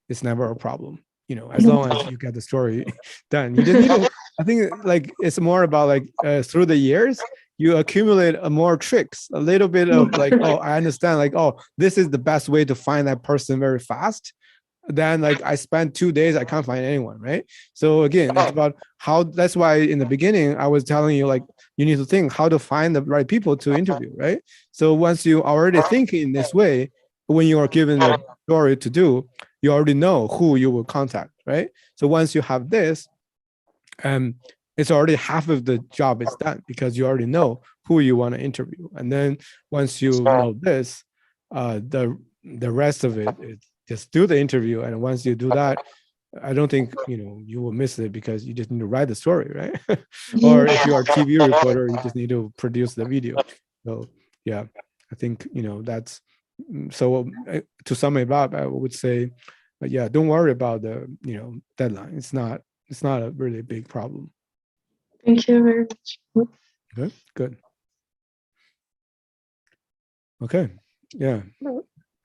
it's never a problem. As long as you get the story done. You just need to, I think like it's more about like through the years, you accumulate more tricks, a little bit of like, oh, I understand, like, oh, this is the best way to find that person very fast. Then like I spent 2 days, I can't find anyone, right? So again, it's about how, that's why in the beginning I was telling you, like, you need to think how to find the right people to interview, right? So once you already think in this way, when you are given a story to do, you already know who you will contact, right? So once you have this, it's already half of the job is done because you already know who you want to interview. And then once you know this, the rest of it is just do the interview. And once you do that, I don't think you will miss it because you just need to write the story, right? Or if you are a TV reporter, you just need to produce the video. So yeah, I think that's so. To sum it up, I would say, yeah, don't worry about the deadline. It's not a really big problem. Thank you very much. Good. Okay. Yeah.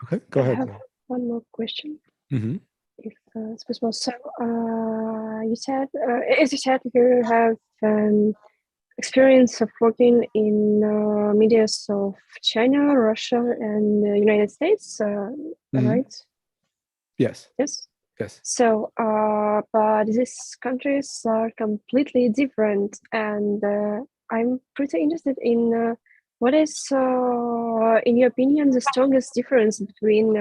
Okay. Go ahead. I have one more question. Mm-hmm. If it's possible. So you said, as you said, you have experience of working in media of China, Russia, and the United States, right? Yes. Yes. Yes. So, but these countries are completely different, and I'm pretty interested in what is, in your opinion, the strongest difference between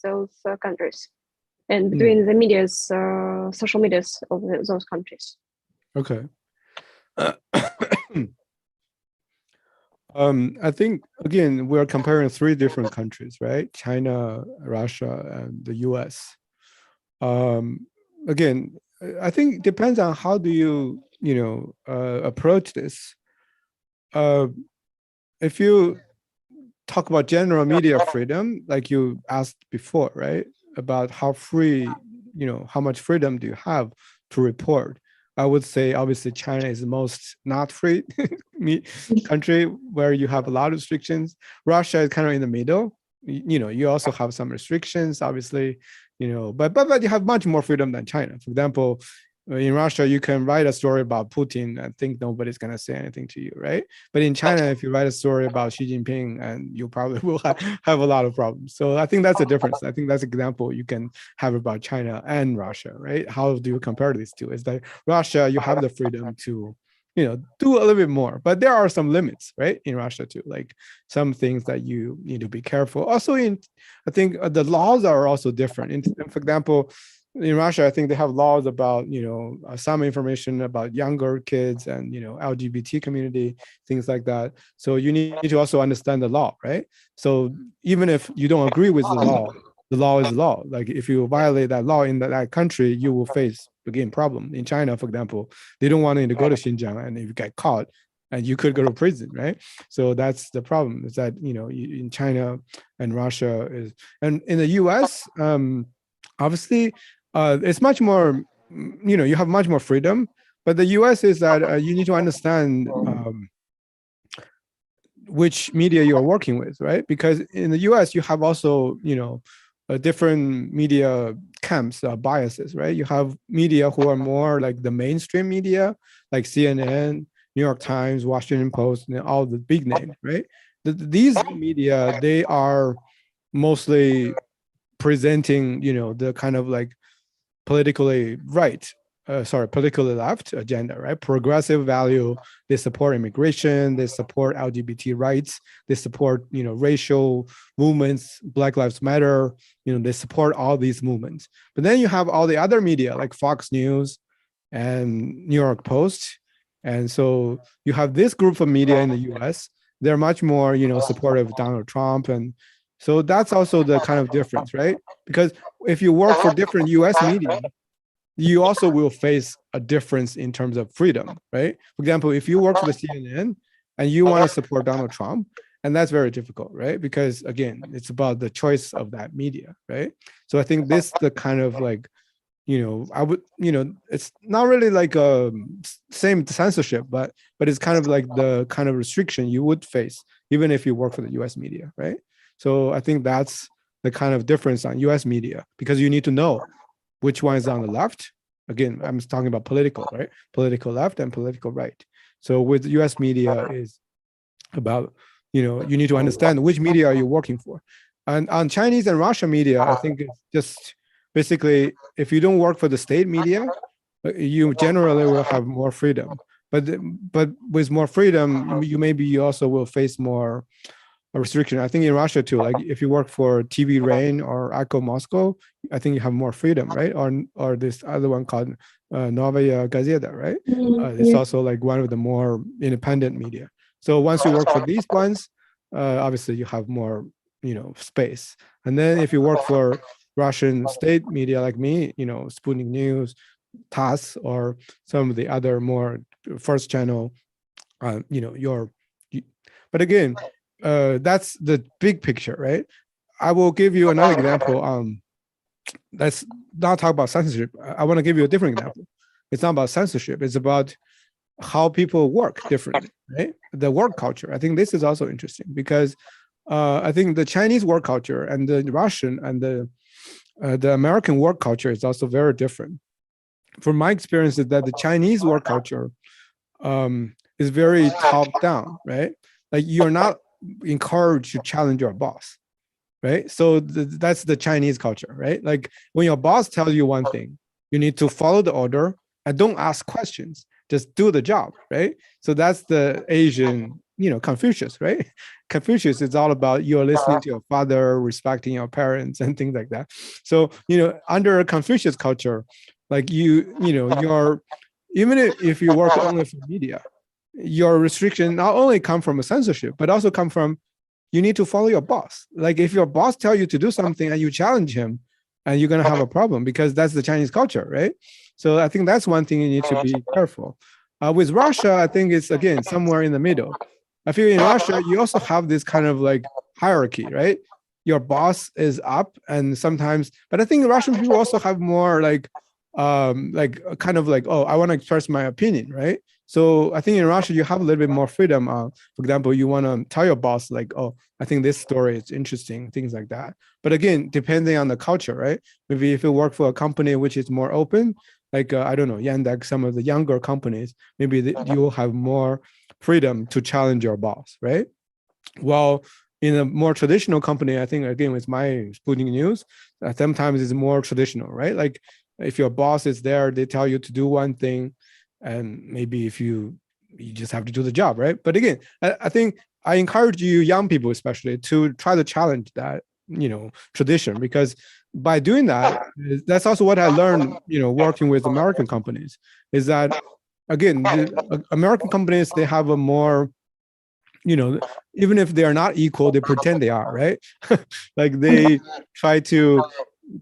those countries and between the medias, social medias of those countries. Okay. I think again we're comparing 3 different countries, right? China, Russia, and the US. Again, I think it depends on how do you approach this. If you talk about general media freedom, like you asked before, right? About how free, how much freedom do you have to report? I would say obviously China is the most not free country where you have a lot of restrictions. Russia is kind of in the middle. You also have some restrictions, obviously, but you have much more freedom than China. For example, in Russia, you can write a story about Putin and think nobody's going to say anything to you, right? But in China, if you write a story about Xi Jinping, and you probably will have a lot of problems. So I think that's a difference. I think that's an example you can have about China and Russia, right? How do you compare these two? It's like Russia, you have the freedom to, do a little bit more, but there are some limits, right? In Russia too, like some things that you need to be careful. Also, I think the laws are also different. For example, in Russia, I think they have laws about, some information about younger kids and, LGBT community, things like that. So you need to also understand the law, right? So even if you don't agree with the law is law. Like if you violate that law in that country, you will face, again, problem. In China, for example, they don't want you to go to Xinjiang, and if you get caught, and you could go to prison, right? So that's the problem, is that, in China and Russia and in the US, obviously, it's much more, you have much more freedom, but the US is that you need to understand which media you're working with, right? Because in the US, you have also, different media camps, biases, right? You have media who are more like the mainstream media, like CNN, New York Times, Washington Post, and all the big names, right? These media, they are mostly presenting, the kind of like politically left agenda, right? Progressive value. They support immigration. They support LGBT rights. They support, racial movements, Black Lives Matter. They support all these movements. But then you have all the other media like Fox News and New York Post. And so you have this group of media in the US. They're much more, supportive of Donald Trump. And so that's also the kind of difference, right? Because if you work for different US media, you also will face a difference in terms of freedom, right? For example, if you work for the CNN and you want to support Donald Trump, and that's very difficult, right? Because again, it's about the choice of that media, right? So I think this the kind of like, I would, it's not really like a same censorship, but it's kind of like the kind of restriction you would face even if you work for the US media, right? So I think that's the kind of difference on US media, because you need to know which one is on the left. Again, I'm talking about political, right? Political left and political right. So with US media is about, you need to understand which media are you working for. And on Chinese and Russian media, I think it's just basically, if you don't work for the state media, you generally will have more freedom. But with more freedom, you also will face more restriction. I think in Russia too, like if you work for TV Rain or Echo Moscow, I think you have more freedom, right? Or this other one called Novaya Gazeta, right? It's also like one of the more independent media. So once you work for these ones, obviously you have more, space. And then if you work for Russian state media like me, Sputnik News, TASS, or some of the other more first channel, but again, that's the big picture, right? I will give you another example. Let's not talk about censorship. I want to give you a different example. It's not about censorship. It's about how people work differently, right? The work culture. I think this is also interesting because I think the Chinese work culture and the Russian and the American work culture is also very different. From my experience, is that the Chinese work culture is very top down, right? Like you're not encouraged to challenge your boss, right? So that's the Chinese culture, right? Like when your boss tells you one thing, you need to follow the order and don't ask questions, just do the job, right? So that's the Asian, Confucius, right? Confucius is all about you're listening to your father, respecting your parents, and things like that. So under Confucius culture, like you're even if you work only for media, your restriction not only come from a censorship, but also come from you need to follow your boss. Like if your boss tells you to do something and you challenge him, and you're going to have a problem because that's the Chinese culture, right? So I think that's one thing you need to be careful. With Russia, I think it's, again, somewhere in the middle. I feel in Russia, you also have this kind of like hierarchy, right? Your boss is up and sometimes, but I think Russian people also have more like kind of like, oh, I want to express my opinion, right? So I think in Russia, you have a little bit more freedom. For example, you want to tell your boss like, oh, I think this story is interesting, things like that. But again, depending on the culture, right? Maybe if you work for a company which is more open, like, I don't know, Yandex, some of the younger companies, maybe you will have more freedom to challenge your boss, right? While in a more traditional company, I think, again, with my Sputnik News, sometimes it's more traditional, right? Like if your boss is there, they tell you to do one thing, and maybe if you just have to do the job, right? But again, I think I encourage you, young people especially, to try to challenge that, tradition, because by doing that, that's also what I learned, working with American companies, is that, again, the American companies, they have a more, even if they are not equal, they pretend they are, right? Like they try to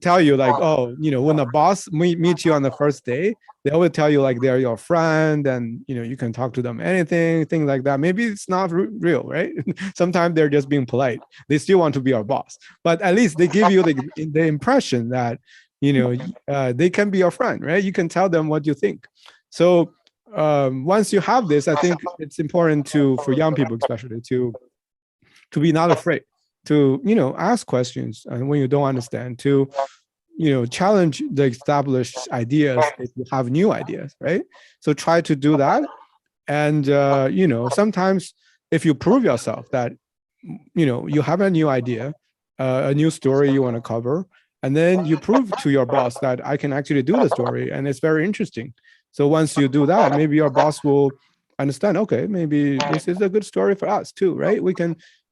tell you like, oh, when the boss meets you on the first day, they always tell you like they're your friend and you can talk to them anything, things like that. Maybe it's not real, right? Sometimes they're just being polite. They still want to be our boss, but at least they give you the impression that they can be your friend, right? You can tell them what you think. So once you have this, I think it's important for young people especially to to be not afraid to, ask questions and when you don't understand, to, challenge the established ideas if you have new ideas, right? So try to do that. And, sometimes if you prove yourself that, you have a new idea, a new story you want to cover, and then you prove to your boss that I can actually do the story and it's very interesting. So once you do that, maybe your boss will understand, okay, maybe this is a good story for us too, right?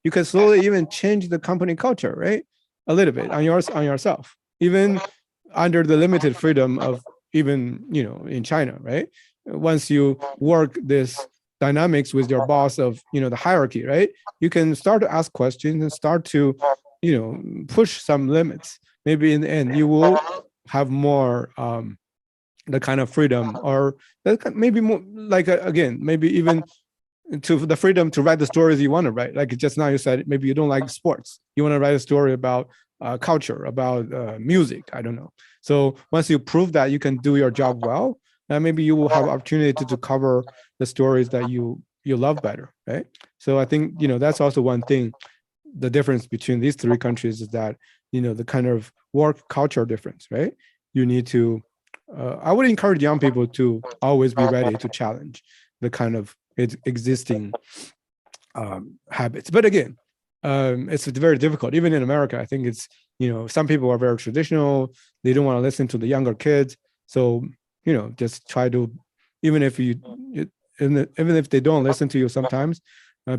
You can slowly even change the company culture, right? A little bit on yourself, even under the limited freedom of even, in China, right? Once you work this dynamics with your boss of, the hierarchy, right? You can start to ask questions and start to, push some limits. Maybe in the end, you will have more the kind of freedom, or maybe more like, again, maybe even to the freedom to write the stories you want to write. Like just now you said, maybe you don't like sports. You want to write a story about culture, about music. I don't know. So once you prove that you can do your job well, maybe you will have opportunity to cover the stories that you love better, right? So I think, that's also one thing. The difference between these three countries is that, the kind of work culture difference, right? You need to, I would encourage young people to always be ready to challenge the kind of existing habits. But again, it's very difficult. Even in America, I think it's, some people are very traditional. They don't want to listen to the younger kids. So, just try to, even if they don't listen to you sometimes,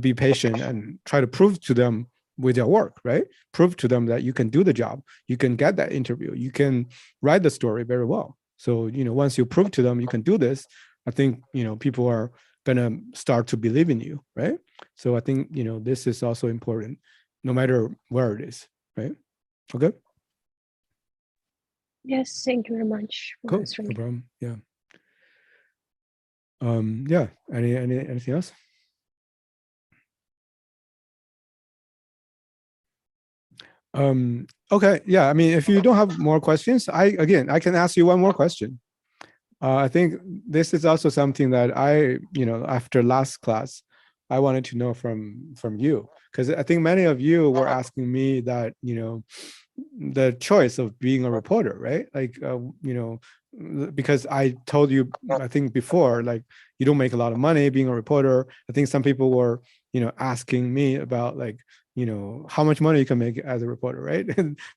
be patient and try to prove to them with your work, right? Prove to them that you can do the job. You can get that interview. You can write the story very well. So, once you prove to them you can do this, I think, people are gonna start to believe in you, right? So I think, this is also important, no matter where it is, right? Okay. Yes, thank you very much for Cool. answering. No problem. Yeah. Yeah. Anything else? Okay. Yeah. I mean, if you don't have more questions, I can ask you one more question. I think this is also something that I, after last class, I wanted to know from you, because I think many of you were asking me that, the choice of being a reporter, right? Like, because I told you, I think before, like, you don't make a lot of money being a reporter. I think some people were, asking me about, like, how much money you can make as a reporter, right?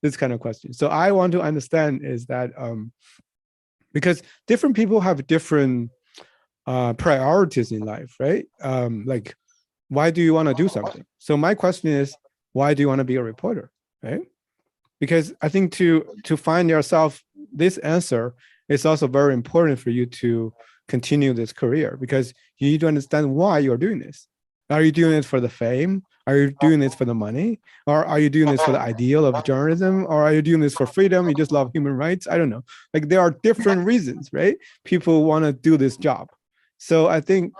This kind of question. So I want to understand is that, because different people have different priorities in life, right? Like, why do you want to do something? So my question is, why do you want to be a reporter, right? Because I think to find yourself this answer is also very important for you to continue this career, because you need to understand why you're doing this. Are you doing it for the fame? Are you doing this for the money? Or are you doing this for the ideal of journalism? Or are you doing this for freedom? You just love human rights? I don't know. Like, there are different reasons, right? People want to do this job. So I think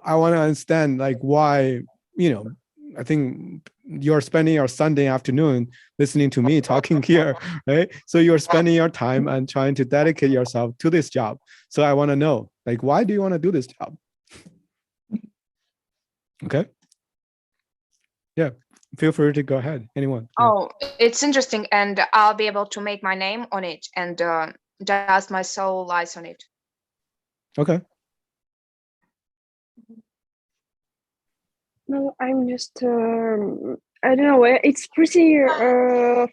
I want to understand, like, why, I think you're spending your Sunday afternoon listening to me talking here, right? So you're spending your time and trying to dedicate yourself to this job. So I want to know, like, why do you want to do this job? Okay. Yeah, feel free to go ahead. Anyone? Yeah. Oh, it's interesting, and I'll be able to make my name on it, and just my soul lies on it. Okay. No, I'm just I don't know. It's pretty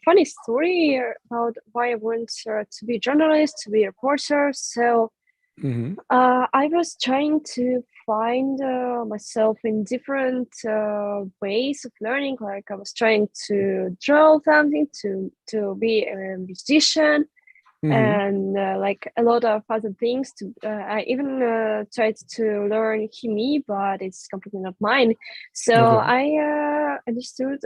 funny story about why I want to be a journalist, to be a reporter. So I was trying to find myself in different ways of learning. Like, I was trying to draw something, to be a musician, and like a lot of other things. I even tried to learn Chemie, but it's completely not mine. So I understood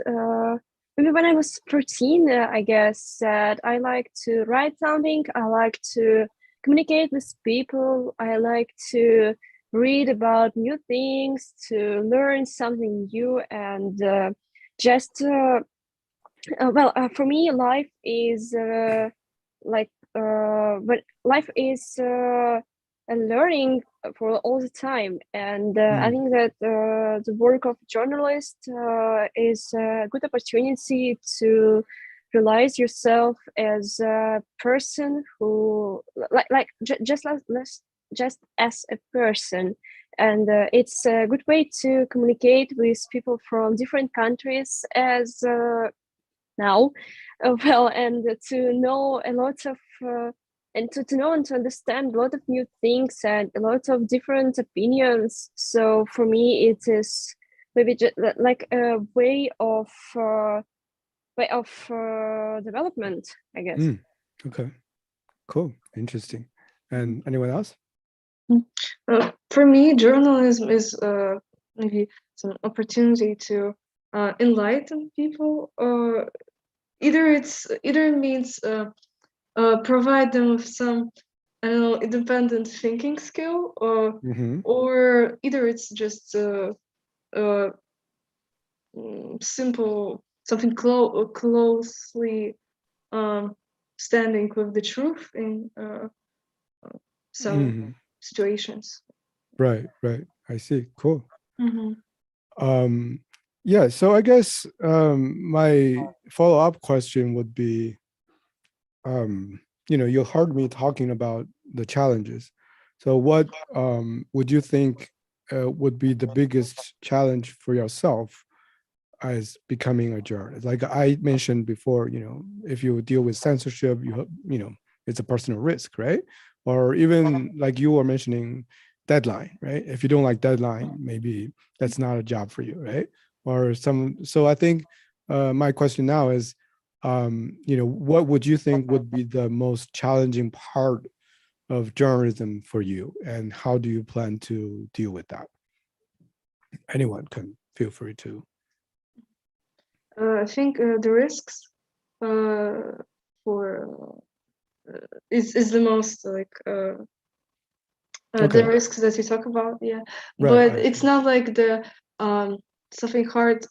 maybe when I was 13, I guess, that I like to write something. I like to communicate with people. I like to read about new things, to learn something new, and just for me, life is like but life is learning for all the time. And I Mm. think that the work of journalist is a good opportunity to realize yourself as a person who just as a person. And it's a good way to communicate with people from different countries as now. Well, and to know a lot of and to know and to understand a lot of new things and a lot of different opinions. So for me, it is maybe just like a way of development, I guess. Mm. Okay, cool, interesting. And anyone else? For me, journalism is maybe some opportunity to enlighten people. Either it means provide them with some, I don't know, independent thinking skill, or either it's just simple something closely standing with the truth in some situations. Right. I see. Cool. Yeah. So I guess my follow-up question would be, you heard me talking about the challenges. So what would you think would be the biggest challenge for yourself as becoming a journalist? Like I mentioned before, if you deal with censorship, it's a personal risk, right? Or even like you were mentioning, deadline, right? If you don't like deadline, maybe that's not a job for you, right? So I think my question now is, what would you think would be the most challenging part of journalism for you, and how do you plan to deal with that? Anyone can feel free to. I think the risks for is the most like the risks that you talk about, yeah. Right. But it's not like the something hard.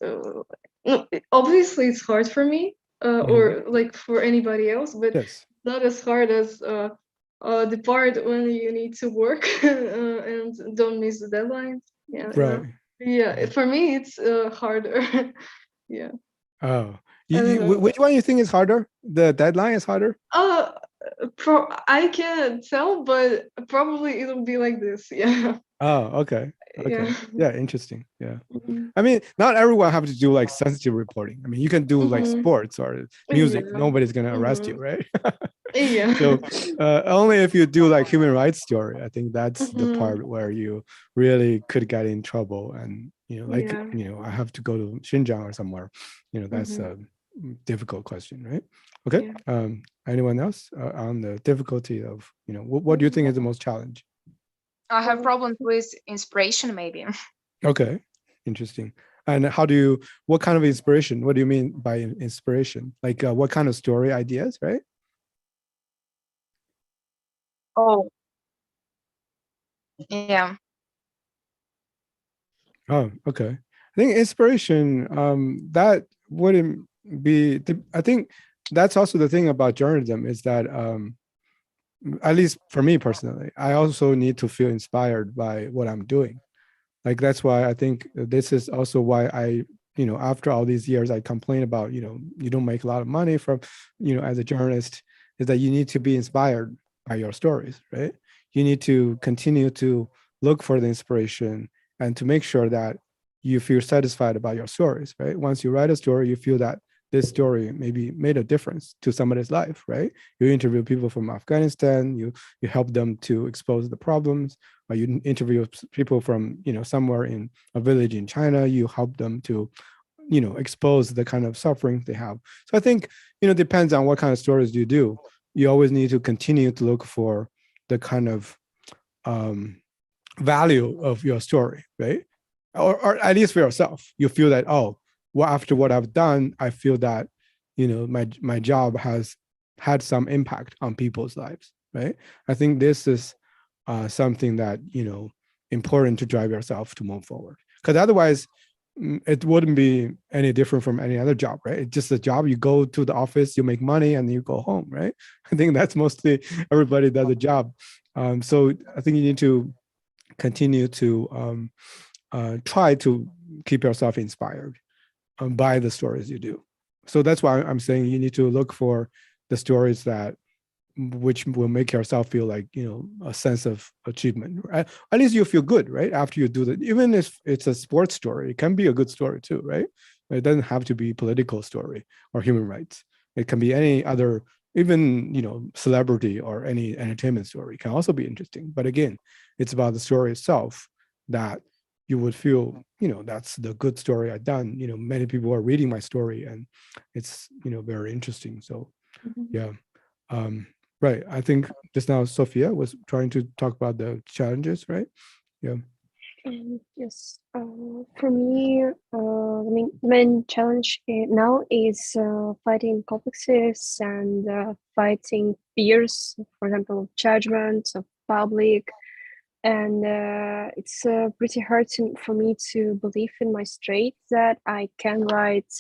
No, obviously it's hard for me or like for anybody else, but not as hard as the part when you need to work and don't miss the deadlines. Yeah. Right. Yeah. For me, it's harder. Yeah. Oh, which one you think is harder? The deadline is harder? I can't tell, but probably it'll be like this. Yeah. Oh, okay. Yeah, interesting. Yeah. I mean, not everyone have to do like sensitive reporting. I mean, you can do like sports or music. Nobody's gonna arrest you, right? Yeah. So only if you do like human rights story, I think that's the part where you really could get in trouble. And I have to go to Xinjiang or somewhere. That's a difficult question, right? Okay. Yeah. Anyone else on the difficulty of what do you think is the most challenge? I have problems with inspiration, maybe. Okay, interesting. And what kind of inspiration? What do you mean by inspiration? Like what kind of story ideas, right? Oh, yeah. Oh, okay. I think inspiration, that wouldn't be, I think that's also the thing about journalism is that, at least for me personally, I also need to feel inspired by what I'm doing. Like, that's why I think this is also why I, after all these years, I complain about, you don't make a lot of money from, as a journalist, is that you need to be inspired by your stories, right? You need to continue to look for the inspiration and to make sure that you feel satisfied about your stories, right? Once you write a story, you feel that this story maybe made a difference to somebody's life, right? You interview people from Afghanistan, you help them to expose the problems, or you interview people from, somewhere in a village in China, you help them to, expose the kind of suffering they have. So I think, depends on what kind of stories you do. You always need to continue to look for the kind of value of your story, right? Or at least for yourself, you feel that, oh, well, after what I've done, I feel that, my job has had some impact on people's lives, right? I think this is something that, important to drive yourself to move forward. Because otherwise, it wouldn't be any different from any other job, right? It's just a job. You go to the office, you make money, and you go home, right? I think that's mostly everybody does a job. So I think you need to continue to try to keep yourself inspired by the stories you do. So that's why I'm saying you need to look for the stories that which will make yourself feel like, a sense of achievement. Right? At least you feel good, right? After you do that, even if it's a sports story, it can be a good story too, right? It doesn't have to be political story or human rights. It can be any other, even, celebrity or any entertainment story can also be interesting. But again, it's about the story itself that you would feel, that's the good story I've done. Many people are reading my story and it's, very interesting. So yeah. Right. I think just now Sophia was trying to talk about the challenges, right? Yeah. Yes. For me, the main challenge now is fighting complexes and fighting fears, for example, judgment of public. And it's pretty hard for me to believe in my strength that I can write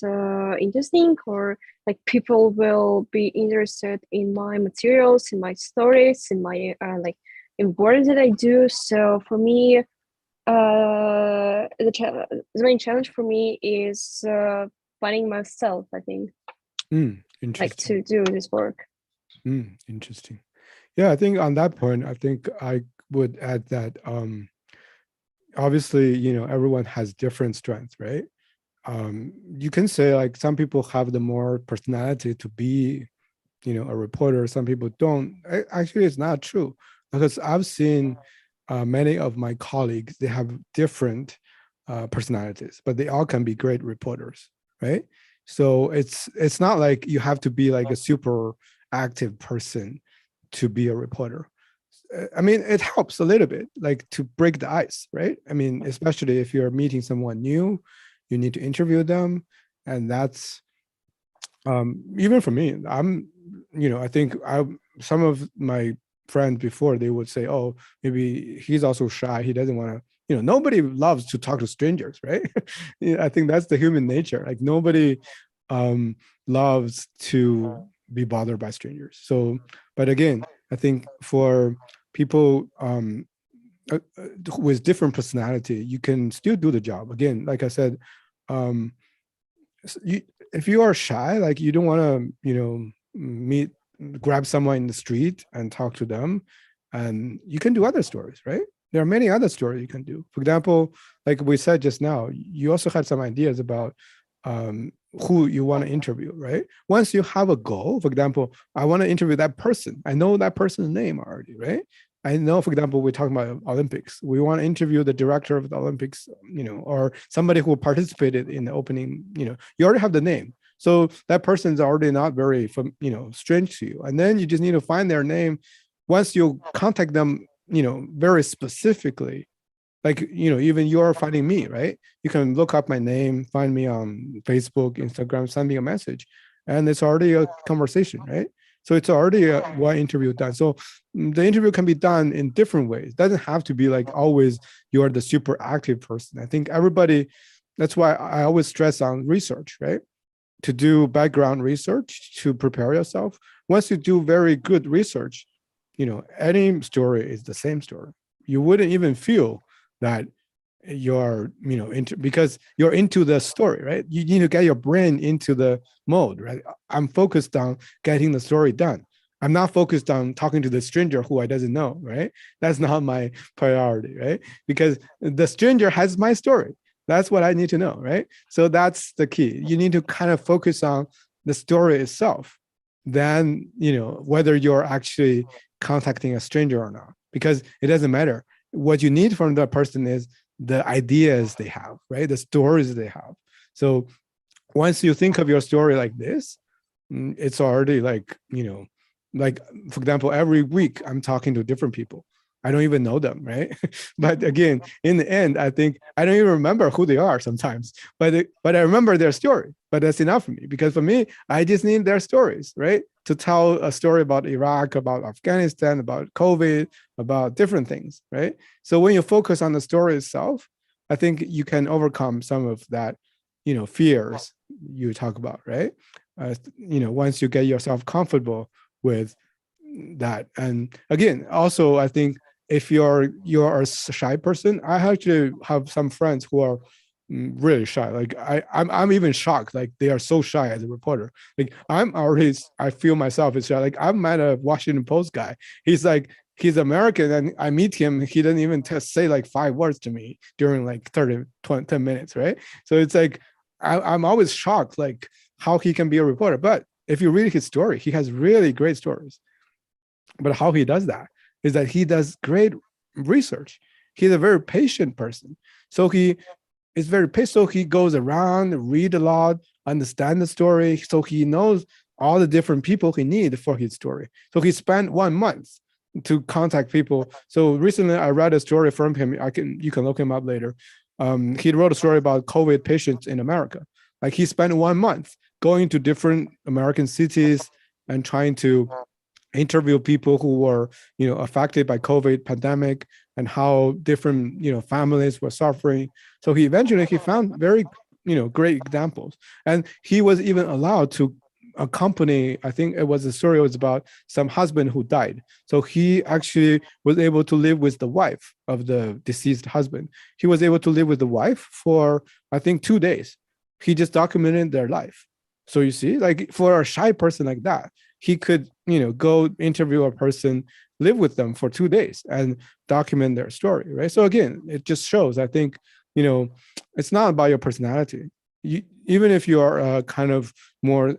interesting, or like people will be interested in my materials, in my stories, in my in work that I do. So for me, the main challenge for me is finding myself, I think, like to do this work. Interesting. Yeah, I think on that point, I think I would add that obviously, everyone has different strengths, right? You can say like some people have the more personality to be, a reporter. Some people don't. Actually, it's not true, because I've seen many of my colleagues, they have different personalities, but they all can be great reporters, right? So it's not like you have to be like a super active person to be a reporter. I mean, it helps a little bit, like to break the ice, right? I mean, especially if you're meeting someone new, you need to interview them. And that's, even for me, I think some of my friends before, they would say, oh, maybe he's also shy. He doesn't want to, nobody loves to talk to strangers, right? I think that's the human nature. Like nobody loves to be bothered by strangers. So, but again, I think for people with different personality, you can still do the job. Again, like I said, if you are shy, like you don't want to, grab someone in the street and talk to them, and you can do other stories, right? There are many other stories you can do. For example, like we said just now, you also had some ideas about who you want to interview, right? Once you have a goal, for example, I want to interview that person. I know that person's name already, right? I know, for example, we're talking about Olympics. We want to interview the director of the Olympics, or somebody who participated in the opening, you already have the name. So that person's already not very, strange to you. And then you just need to find their name. Once you contact them, very specifically, like, even you're finding me, right? You can look up my name, find me on Facebook, Instagram, send me a message, and it's already a conversation, right? So it's already one interview done. So the interview can be done in different ways. It doesn't have to be like always you're the super active person. I think everybody, that's why I always stress on research, right? To do background research, to prepare yourself. Once you do very good research, any story is the same story. You wouldn't even feel that you're, because you're into the story, right? You need to get your brain into the mode, right? I'm focused on getting the story done. I'm not focused on talking to the stranger who I doesn't know, right? That's not my priority, right? Because the stranger has my story. That's what I need to know, right? So that's the key. You need to kind of focus on the story itself, then, whether you're actually contacting a stranger or not, because it doesn't matter. What you need from that person is the ideas they have, right? The stories they have. So once you think of your story like this, it's already like, like, for example, every week I'm talking to different people. I don't even know them, right? But again, in the end, I think I don't even remember who they are sometimes, but I remember their story. But that's enough for me, because for me, I just need their stories, right? To tell a story about Iraq, about Afghanistan, about COVID, about different things, right? So when you focus on the story itself, I think you can overcome some of that, fears you talk about, right? Once you get yourself comfortable with that. And again, also, I think if you're a shy person, I actually have some friends who are really shy. Like I'm even shocked. Like they are so shy as a reporter. Like I feel myself is shy. Like I met a Washington Post guy. He's American, and I meet him. He doesn't even say like 5 words to me during like 10 minutes, right? So it's like I'm always shocked, like how he can be a reporter. But if you read his story, he has really great stories. But how he does that is that he does great research. He's a very patient person. So he is very patient. So he goes around, read a lot, understand the story. So he knows all the different people he needs for his story. So he spent 1 month to contact people. So recently I read a story from him. You can look him up later. He wrote a story about COVID patients in America. Like he spent 1 month going to different American cities and trying to interview people who were, affected by COVID pandemic and how different, families were suffering. So he found very, great examples. And he was even allowed to accompany, I think it was a story, it was about some husband who died. So he actually was able to live with the wife of the deceased husband. He was able to live with the wife for, I think, 2 days. He just documented their life. So you see, like for a shy person like that, he could, go interview a person, live with them for 2 days and document their story, right? So again, it just shows, I think, it's not about your personality. Even if you are a kind of more,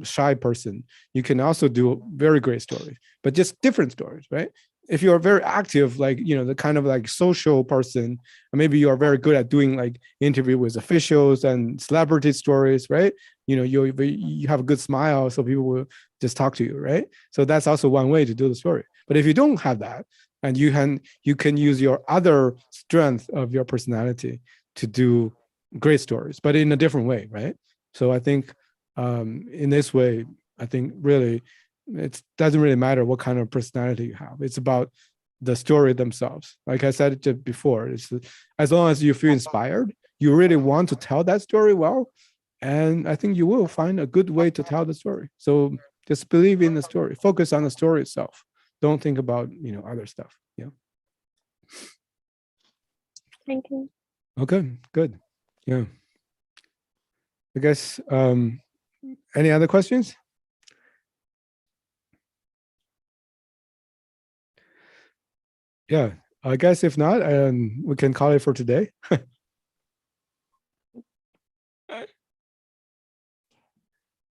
shy person, you can also do very great stories, but just different stories, right? If you're very active, like, the kind of like social person, maybe you are very good at doing like interview with officials and celebrity stories, right? You have a good smile, so people will just talk to you, right? So that's also one way to do the story. But if you don't have that, and you can use your other strength of your personality to do great stories, but in a different way, right? So I think in this way, I think really it doesn't really matter what kind of personality you have. It's about the story themselves. Like I said just before, it's as long as you feel inspired, you really want to tell that story well, and I think you will find a good way to tell the story. So just believe in the story, focus on the story itself. Don't think about, other stuff. Yeah. Thank you. Okay, good. Yeah. I guess any other questions? Yeah, I guess if not, we can call it for today.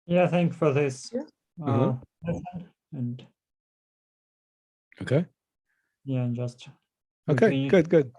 Yeah, thanks for this Uh-huh. lesson. And Okay. yeah, just Okay, good.